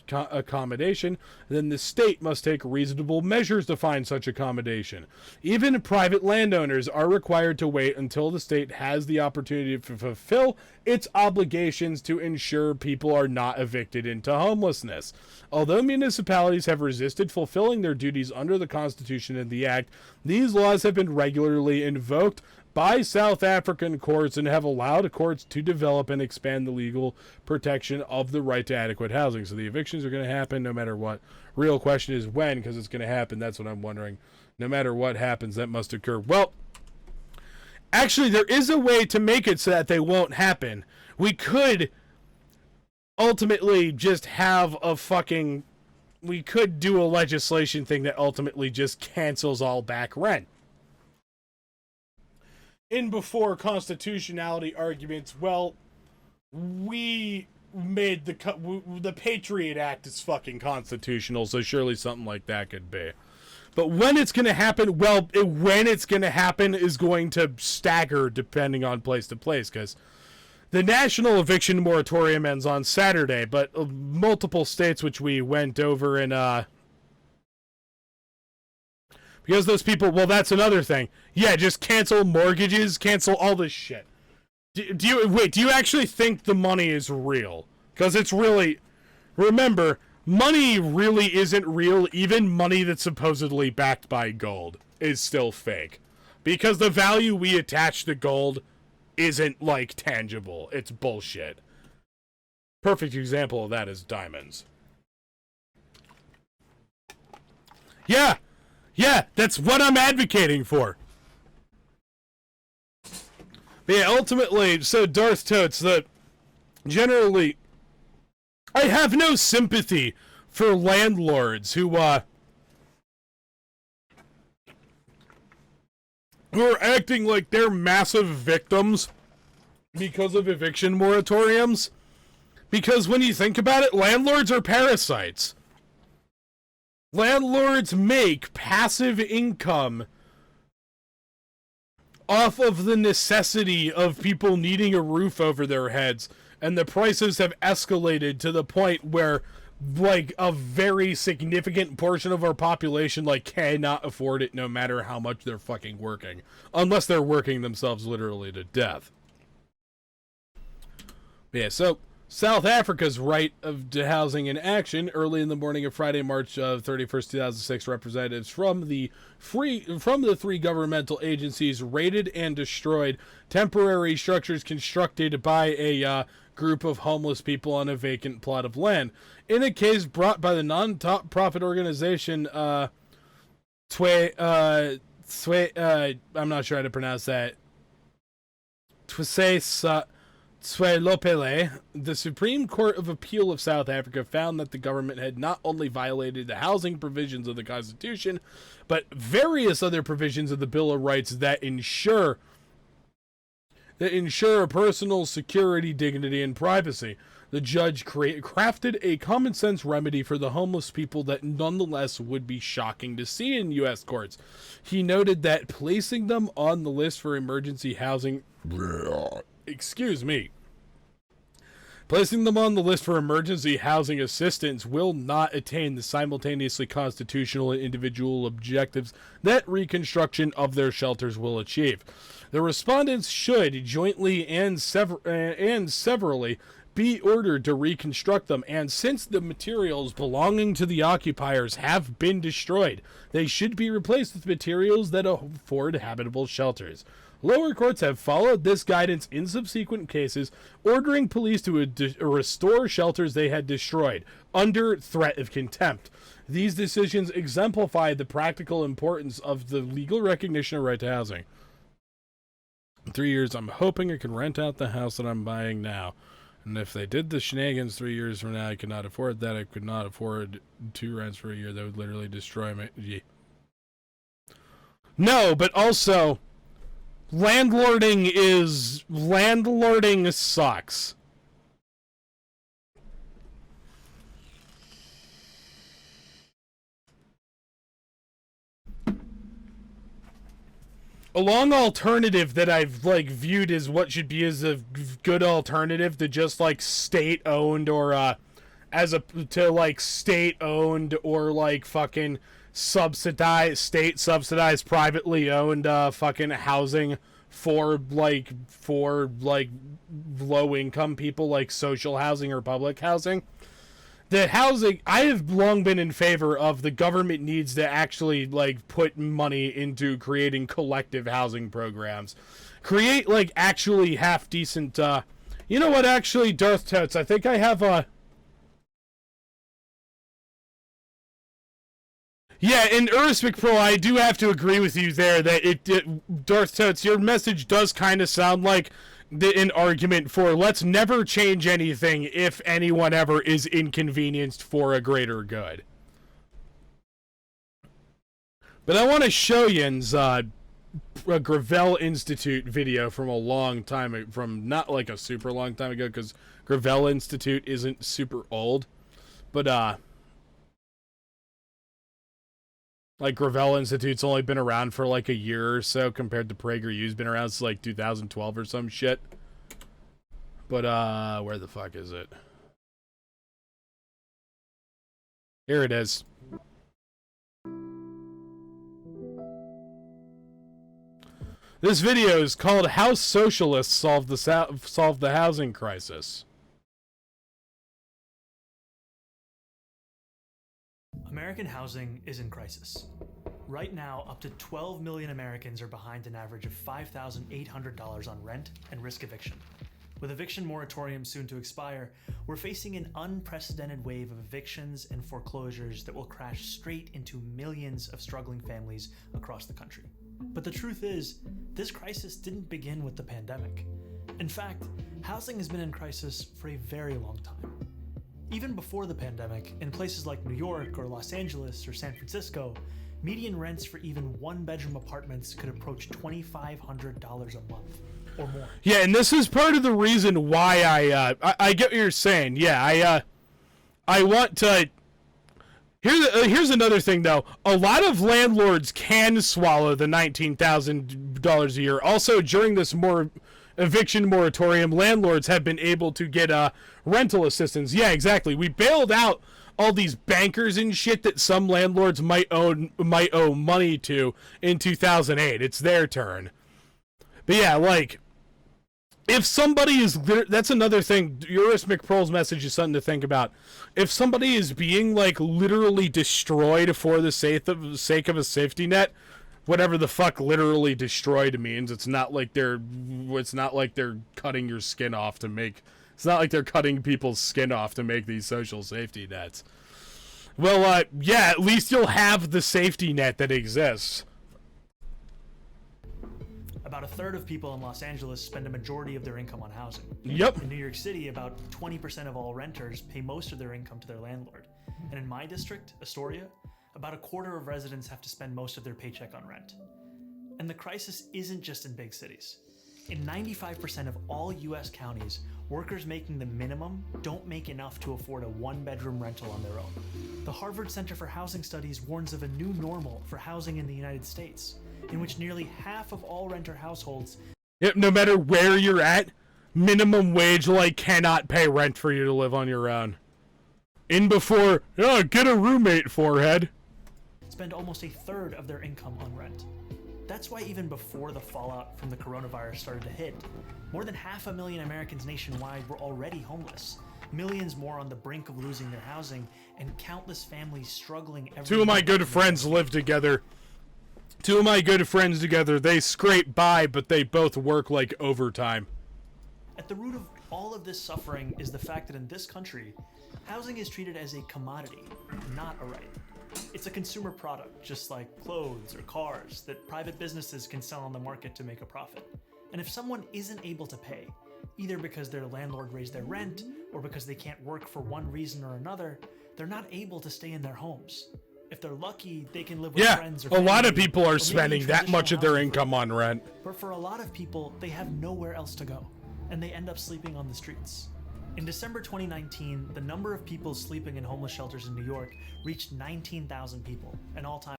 accommodation, then the state must take reasonable measures to find such accommodation. Even private landowners are required to wait until the state has the opportunity to fulfill its obligations to ensure people are not evicted into homelessness. Although municipalities have resisted fulfilling their duties under the Constitution and the Act, these laws have been regularly invoked by South African courts and have allowed courts to develop and expand the legal protection of the right to adequate housing. So the evictions are going to happen no matter what. Real question is when, because it's going to happen. That's what I'm wondering. No matter what happens, that must occur. Well, actually, there is a way to make it so that they won't happen. We could ultimately just have we could do a legislation thing that ultimately just cancels all back rent. In before constitutionality arguments, well, we made the Patriot Act is fucking constitutional, so surely something like that could be. But when it's going to happen, well, when it's going to happen is going to stagger depending on place to place, because the national eviction moratorium ends on Saturday, but multiple states which we went over in, because those people, well, that's another thing. Yeah, just cancel mortgages, cancel all this shit. Do you actually think the money is real? Because it's really, remember, money really isn't real. Even money that's supposedly backed by gold is still fake. Because the value we attach to gold isn't, like, tangible. It's bullshit. Perfect example of that is diamonds. Yeah, that's what I'm advocating for. But yeah, ultimately, so Darth Totes, generally, I have no sympathy for landlords who are acting like they're massive victims because of eviction moratoriums. Because when you think about it, landlords are parasites. Landlords make passive income off of the necessity of people needing a roof over their heads, and the prices have escalated to the point where, like, a very significant portion of our population, like, cannot afford it no matter how much they're fucking working. Unless they're working themselves literally to death. Yeah, so South Africa's right to housing in action. Early in the morning of Friday, March 31st, 2006, representatives from the three governmental agencies raided and destroyed temporary structures constructed by a group of homeless people on a vacant plot of land. In a case brought by the non-profit organization I'm not sure how to pronounce that. Tswelopele, the Supreme Court of Appeal of South Africa found that the government had not only violated the housing provisions of the Constitution, but various other provisions of the Bill of Rights that ensure personal security, dignity, and privacy. The judge crafted a common sense remedy for the homeless people that nonetheless would be shocking to see in U.S. courts. He noted that placing them on the list for emergency housing... Placing them on the list for emergency housing assistance will not attain the simultaneously constitutional and individual objectives that reconstruction of their shelters will achieve. The respondents should jointly and severally be ordered to reconstruct them, and since the materials belonging to the occupiers have been destroyed, they should be replaced with materials that afford habitable shelters. Lower courts have followed this guidance in subsequent cases, ordering police to restore shelters they had destroyed, under threat of contempt. These decisions exemplify the practical importance of the legal recognition of right to housing. In 3 years, I'm hoping I can rent out the house that I'm buying now. And if they did the shenanigans 3 years from now, I could not afford that. I could not afford 2 rents for a year. That would literally destroy me. Yeah. No, but also... Landlording sucks. A long alternative that I've viewed as what should be as a good alternative to just state-owned or state-owned or fucking state-subsidized privately owned fucking housing for low income people, like social housing or public housing. The housing, I have long been in favor of the government needs to actually put money into creating collective housing programs. Create actually half decent you know what, actually, Darth Totes, I think I have a... Yeah, in Urspic Pro, I do have to agree with you there that Darth Totes, your message does kind of sound like an argument for let's never change anything if anyone ever is inconvenienced for a greater good. But I want to show you a Gravel Institute video from a long time, from not a super long time ago, because Gravel Institute isn't super old, but Gravel Institute's only been around for a year or so compared to PragerU's been around since 2012 or some shit. But where the fuck is it? Here it is. This video is called "How Socialists Solve the Housing Crisis." American housing is in crisis. Right now, up to 12 million Americans are behind an average of $5,800 on rent and risk eviction, With eviction moratorium soon to expire, we're facing an unprecedented wave of evictions and foreclosures that will crash straight into millions of struggling families across the country. But the truth is, this crisis didn't begin with the pandemic. In fact, housing has been in crisis for a very long time. Even before the pandemic, in places like New York or Los Angeles or San Francisco, median rents for even one-bedroom apartments could approach $2,500 a month or more. Yeah, and this is part of the reason why I get what you're saying. Yeah, I want to. Here's another thing though. A lot of landlords can swallow the $19,000 a year. Also, during this eviction moratorium, landlords have been able to get rental assistance. Yeah, exactly. We bailed out all these bankers and shit that some landlords might owe money to in 2008. It's their turn. But yeah, like, if somebody is, that's another thing. Eurus McProll's message is something to think about. If somebody is being like literally destroyed for the sake of a safety net, whatever the fuck literally destroyed means, it's not like they're cutting your skin off to make. It's not like they're cutting people's skin off to make these social safety nets. Well, yeah, at least you'll have the safety net that exists. About a third of people in Los Angeles spend a majority of their income on housing. Yep. In New York City, about 20% of all renters pay most of their income to their landlord. And in my district, Astoria, about a quarter of residents have to spend most of their paycheck on rent. And the crisis isn't just in big cities. In 95% of all US counties, workers making the minimum don't make enough to afford a one-bedroom rental on their own. The Harvard Center for Housing Studies warns of a new normal for housing in the United States, in which nearly half of all renter households... Yep, no matter where you're at, minimum wage cannot pay rent for you to live on your own. In before, get a roommate, forehead. ...spend almost a third of their income on rent. That's why even before the fallout from the coronavirus started to hit, more than 500,000 Americans nationwide were already homeless, millions more on the brink of losing their housing, and countless families struggling every Two of my good friends live together. They scrape by, but they both work like overtime. At the root of all of this suffering is the fact that in this country, housing is treated as a commodity, not a right. It's a consumer product, just like clothes or cars, that private businesses can sell on the market to make a profit. And if someone isn't able to pay, either because their landlord raised their rent or because they can't work for one reason or another, they're not able to stay in their homes. If they're lucky, they can live with friends or family. A lot of people are spending that much of their income on rent. But for a lot of people, they have nowhere else to go, and they end up sleeping on the streets. In December 2019, the number of people sleeping in homeless shelters in New York reached 19,000 people, an all-time.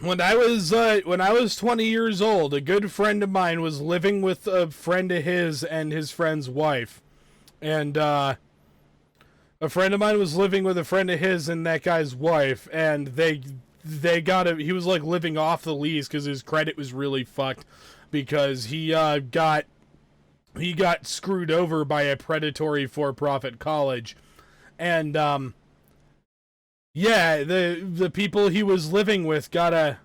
When I was 20 years old, a good friend of mine was living with a friend of his and his friend's wife. And a friend of mine was living with a friend of his and that guy's wife, and they got he was like living off the lease because his credit was really fucked because he got screwed over by a predatory for-profit college. And yeah, the people he was living with got a...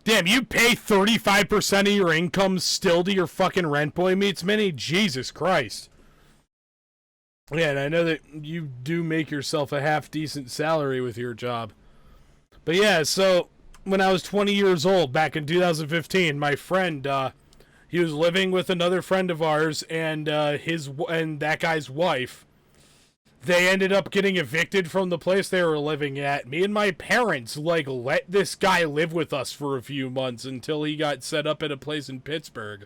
Damn, you pay 35% of your income still to your fucking rent, boy meets mini? Jesus Christ. Yeah, and I know that you do make yourself a half-decent salary with your job. But yeah, so when I was 20 years old, back in 2015, my friend, he was living with another friend of ours and that guy's wife. They ended up getting evicted from the place they were living at. Me and my parents, let this guy live with us for a few months until he got set up at a place in Pittsburgh.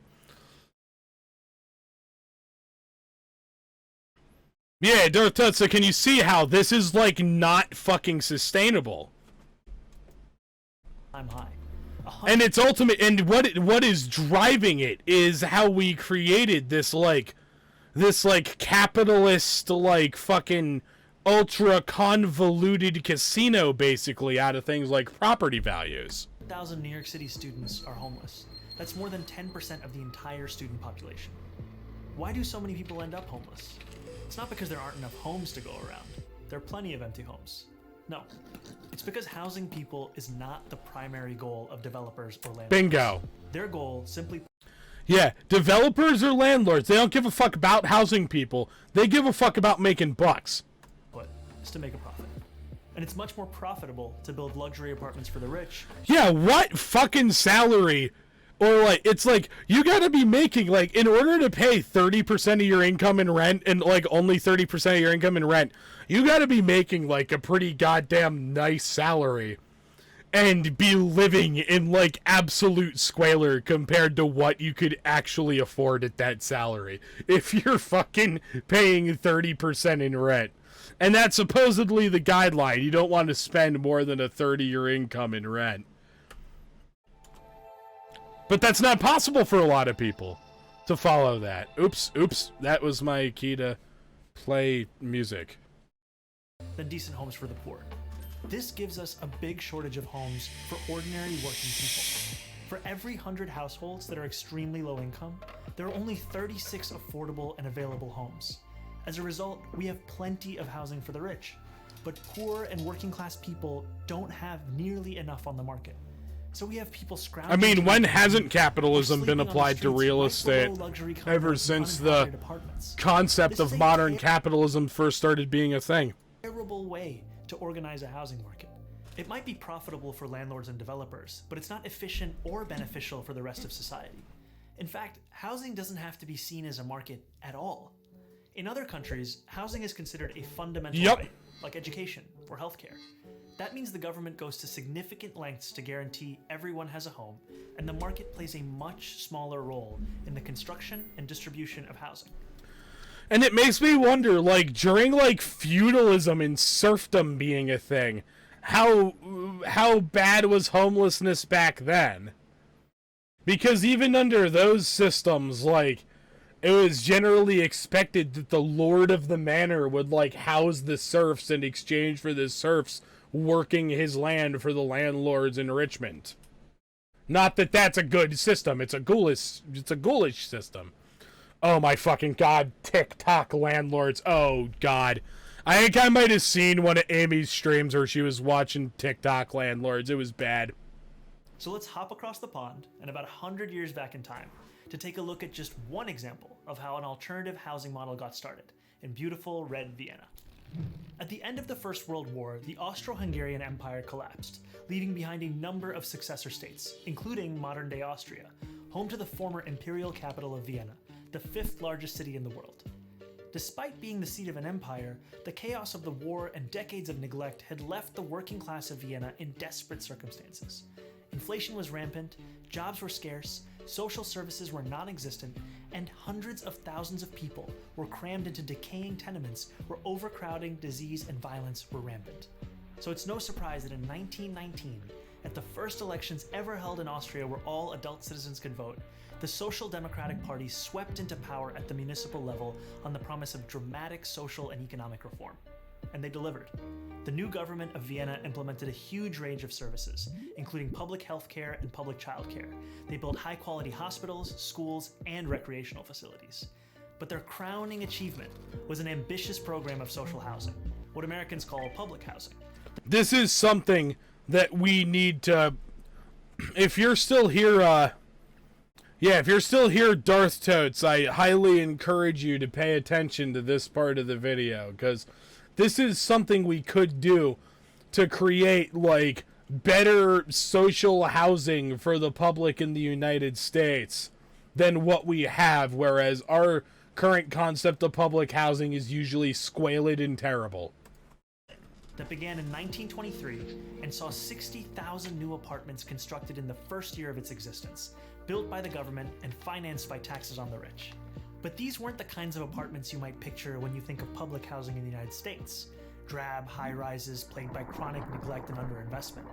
Yeah, so can you see how this is, not fucking sustainable? I'm high. And it's ultimate, and what is driving it is how we created this capitalist, fucking ultra convoluted casino, basically, out of things like property values. 1,000 New York City students are homeless. That's more than 10% of the entire student population. Why do so many people end up homeless? It's not because there aren't enough homes to go around. There are plenty of empty homes. No, it's because housing people is not the primary goal of developers or landlords. Bingo. Their goal simply... Yeah, developers or landlords, they don't give a fuck about housing people. They give a fuck about making bucks. But is to make a profit. And it's much more profitable to build luxury apartments for the rich. Yeah, what fucking salary? Or like, it's like, you gotta be making, like, in order to pay 30% of your income in rent, and like only 30% of your income in rent, you gotta be making like a pretty goddamn nice salary. And be living in like absolute squalor compared to what you could actually afford at that salary. If you're fucking paying 30% in rent. And that's supposedly the guideline. You don't want to spend more than a third of your income in rent. But that's not possible for a lot of people to follow that. Oops. That was my key to play music. Than decent homes for the poor. This gives us a big shortage of homes for ordinary working people. For every 100 households that are extremely low income, there are only 36 affordable and available homes. As a result, we have plenty of housing for the rich, but poor and working class people don't have nearly enough on the market. So we have people scrounging. I mean, when hasn't capitalism been applied to real estate ever since the concept of modern capitalism first started being a thing? Terrible way to organize a housing market. It might be profitable for landlords and developers, but it's not efficient or beneficial for the rest of society. In fact, housing doesn't have to be seen as a market at all. In other countries, housing is considered a fundamental right, like education or healthcare. That means the government goes to significant lengths to guarantee everyone has a home, and the market plays a much smaller role in the construction and distribution of housing. And it makes me wonder, like, during, like, feudalism and serfdom being a thing, how bad was homelessness back then? Because even under those systems, like, it was generally expected that the lord of the manor would, like, house the serfs in exchange for the serfs working his land for the landlord's enrichment. Not that that's a good system. It's a ghoulish system. Oh my fucking god, TikTok landlords. Oh god. I think I might have seen one of Amy's streams where she was watching TikTok landlords. It was bad. So let's hop across the pond and about 100 years back in time to take a look at just one example of how an alternative housing model got started in beautiful red Vienna. At the end of the First World War, the Austro-Hungarian Empire collapsed, leaving behind a number of successor states, including modern-day Austria, home to the former imperial capital of Vienna, the 5th largest city in the world. Despite being the seat of an empire, the chaos of the war and decades of neglect had left the working class of Vienna in desperate circumstances. Inflation was rampant, jobs were scarce, social services were non-existent, and hundreds of thousands of people were crammed into decaying tenements where overcrowding, disease, and violence were rampant. So it's no surprise that in 1919, at the first elections ever held in Austria where all adult citizens could vote, the Social Democratic Party swept into power at the municipal level on the promise of dramatic social and economic reform. And they delivered. The new government of Vienna implemented a huge range of services, including public health care and public child care. They built high-quality hospitals, schools, and recreational facilities. But their crowning achievement was an ambitious program of social housing, what Americans call public housing. This is something that we need to... If you're still here, if you're still here, Darth Totes, I highly encourage you to pay attention to this part of the video, because this is something we could do to create, like, better social housing for the public in the United States than what we have, whereas our current concept of public housing is usually squalid and terrible. That began in 1923 and saw 60,000 new apartments constructed in the first year of its existence, built by the government and financed by taxes on the rich. But these weren't the kinds of apartments you might picture when you think of public housing in the United States. Drab high-rises plagued by chronic neglect and underinvestment.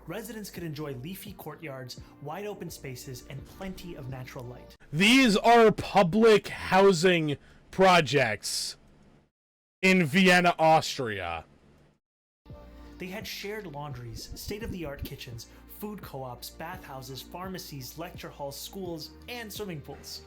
Residents could enjoy leafy courtyards, wide open spaces, and plenty of natural light. These are public housing projects in Vienna, Austria. They had shared laundries, state-of-the-art kitchens, food co-ops, bathhouses, pharmacies, lecture halls, schools, and swimming pools.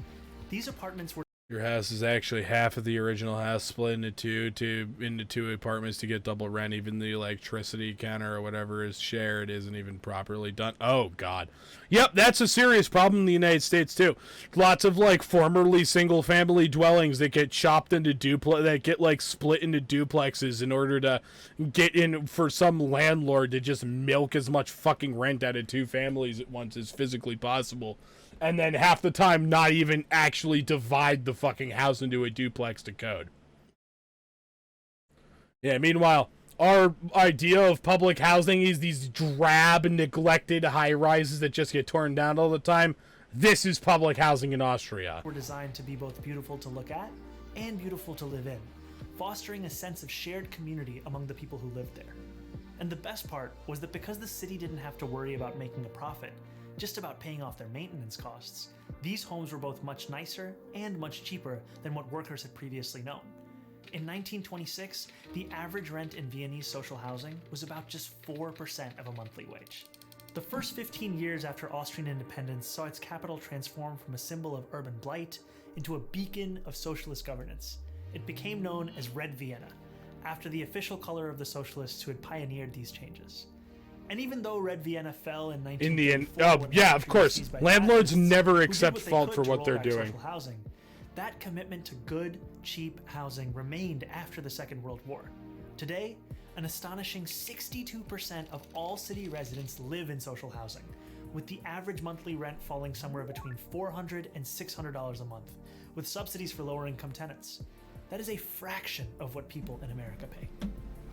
These apartments were Your house is actually half of the original house split into two apartments to get double rent. Even the electricity counter or whatever is shared isn't even properly done. Oh God, yep, that's a serious problem in the United States too. Lots of like formerly single family dwellings that get chopped into that get like split into duplexes in order to get in for some landlord to just milk as much fucking rent out of two families at once as physically possible. And then half the time not even actually divide the fucking house into a duplex to code. Yeah, meanwhile, our idea of public housing is these drab, neglected high-rises that just get torn down all the time. This is public housing in Austria. Were designed to be both beautiful to look at and beautiful to live in, fostering a sense of shared community among the people who lived there. And the best part was that because the city didn't have to worry about making a profit, just about paying off their maintenance costs, these homes were both much nicer and much cheaper than what workers had previously known. In 1926, the average rent in Viennese social housing was about just 4% of a monthly wage. The first 15 years after Austrian independence saw its capital transform from a symbol of urban blight into a beacon of socialist governance. It became known as Red Vienna, after the official color of the socialists who had pioneered these changes. And even though Red Vienna fell in 1934, yeah, of course, landlords never accept fault for what they're doing. Housing, that commitment to good, cheap housing remained after the Second World War. Today, an astonishing 62% of all city residents live in social housing, with the average monthly rent falling somewhere between $400 and $600 a month, with subsidies for lower-income tenants. That is a fraction of what people in America pay.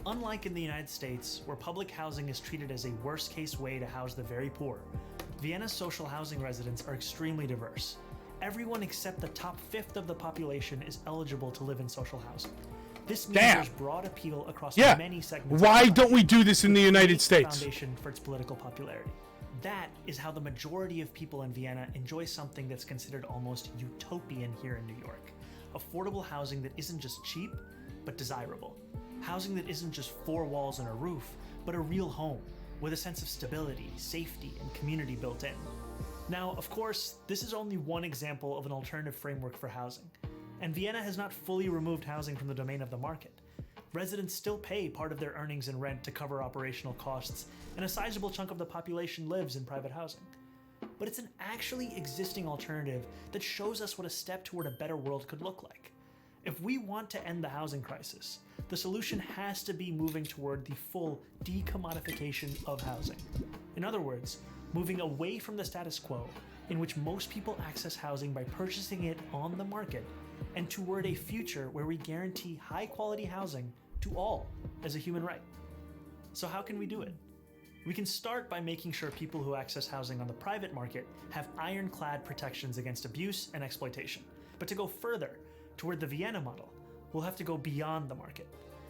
Unlike in the United States, where public housing is treated as a worst-case way to house the very poor, Vienna's social housing residents are extremely diverse. Everyone except the top fifth of the population is eligible to live in social housing. This means there's broad appeal across many segments. Why don't we do this in the United States? Foundation for its political popularity. That is how the majority of people in Vienna enjoy something that's considered almost utopian here in New York. Affordable housing that isn't just cheap, but desirable. Housing that isn't just four walls and a roof, but a real home, with a sense of stability, safety, and community built in. Now, of course, this is only one example of an alternative framework for housing, and Vienna has not fully removed housing from the domain of the market. Residents still pay part of their earnings in rent to cover operational costs, and a sizable chunk of the population lives in private housing. But it's an actually existing alternative that shows us what a step toward a better world could look like. If we want to end the housing crisis, the solution has to be moving toward the full decommodification of housing. In other words, moving away from the status quo, in which most people access housing by purchasing it on the market, and toward a future where we guarantee high-quality housing to all as a human right. So how can we do it? We can start by making sure people who access housing on the private market have ironclad protections against abuse and exploitation. But to go further, toward the Vienna model, we'll have to go beyond the market.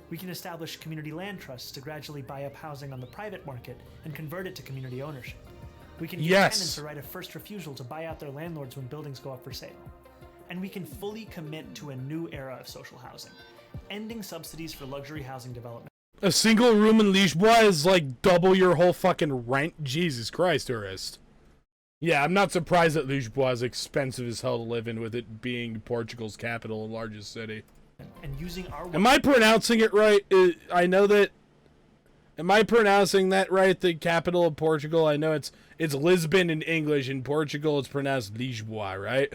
We can establish community land trusts to gradually buy up housing on the private market and convert it to community ownership. We can give tenants a right of first refusal to buy out their landlords when buildings go up for sale. And we can fully commit to a new era of social housing, ending subsidies for luxury housing development. A single room in Lisboa is like double your whole fucking rent? Jesus Christ, tourist. Yeah, I'm not surprised that Lisboa is expensive as hell to live in, with it being Portugal's capital and largest city. And using our... Am I pronouncing it right? I know that... Am I pronouncing that right? The capital of Portugal? I know it's Lisbon in English. In Portugal, it's pronounced Lisboa, right?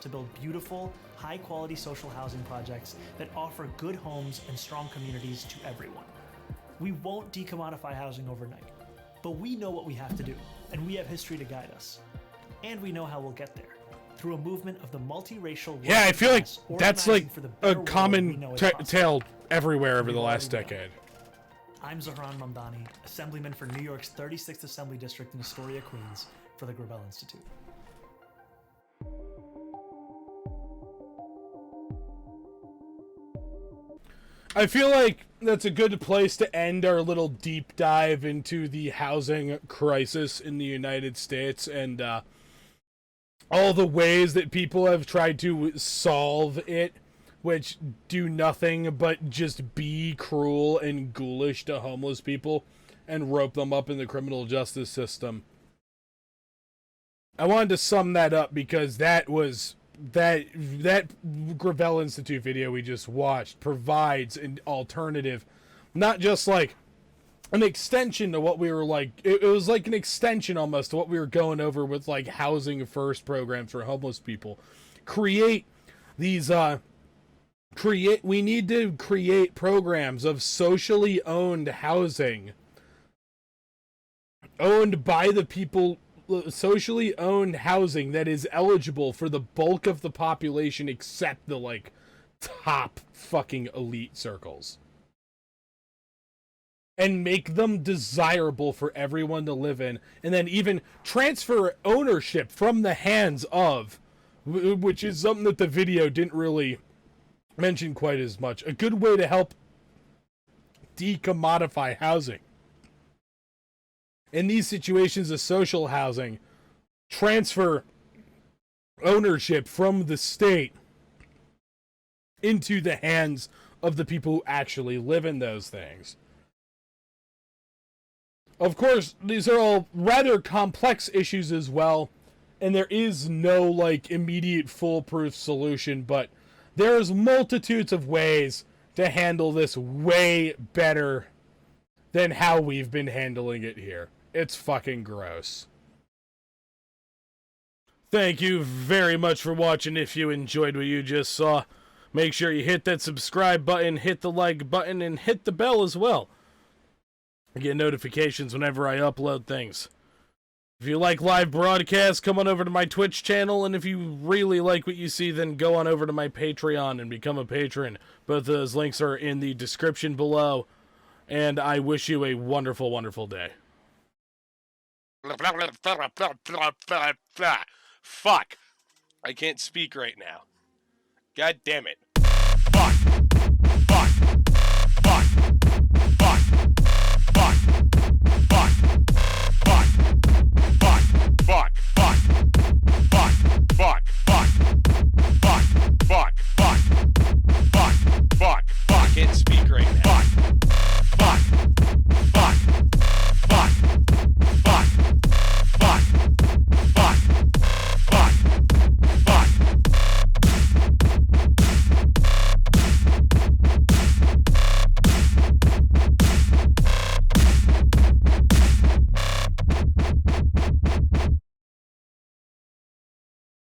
To build beautiful, high-quality social housing projects that offer good homes and strong communities to everyone. We won't decommodify housing overnight, but we know what we have to do, and we have history to guide us. And we know how we'll get there, through a movement of the multiracial... Yeah, I feel like that's like a common tale everywhere over the last decade. I'm Zahran Mamdani, Assemblyman for New York's 36th Assembly District in Astoria, Queens, for the Gravel Institute. I feel like that's a good place to end our little deep dive into the housing crisis in the United States and all the ways that people have tried to solve it, which do nothing but just be cruel and ghoulish to homeless people and rope them up in the criminal justice system. I wanted to sum that up because that was that Gravel Institute video we just watched provides an alternative, not just like an extension to what we were like. It was like an extension almost to what we were going over with like housing first programs for homeless people. We need to create programs of socially owned housing, owned by the people, socially owned housing that is eligible for the bulk of the population except the like top fucking elite circles, and make them desirable for everyone to live in, and then even transfer ownership from the hands of, which is something that the video didn't really mention quite as much. A good way to help decommodify housing. In these situations of social housing, transfer ownership from the state into the hands of the people who actually live in those things. Of course, these are all rather complex issues as well, and there is no like immediate foolproof solution, but there's multitudes of ways to handle this way better than how we've been handling it here. It's fucking gross. Thank you very much for watching. If you enjoyed what you just saw, make sure you hit that subscribe button, hit the like button, and hit the bell as well. I get notifications whenever I upload things. If you like live broadcasts, come on over to my Twitch channel, and if you really like what you see, then go on over to my Patreon and become a patron. Both of those links are in the description below, and I wish you a wonderful, wonderful day. Fuck. I can't speak right now. God damn it. Fuck.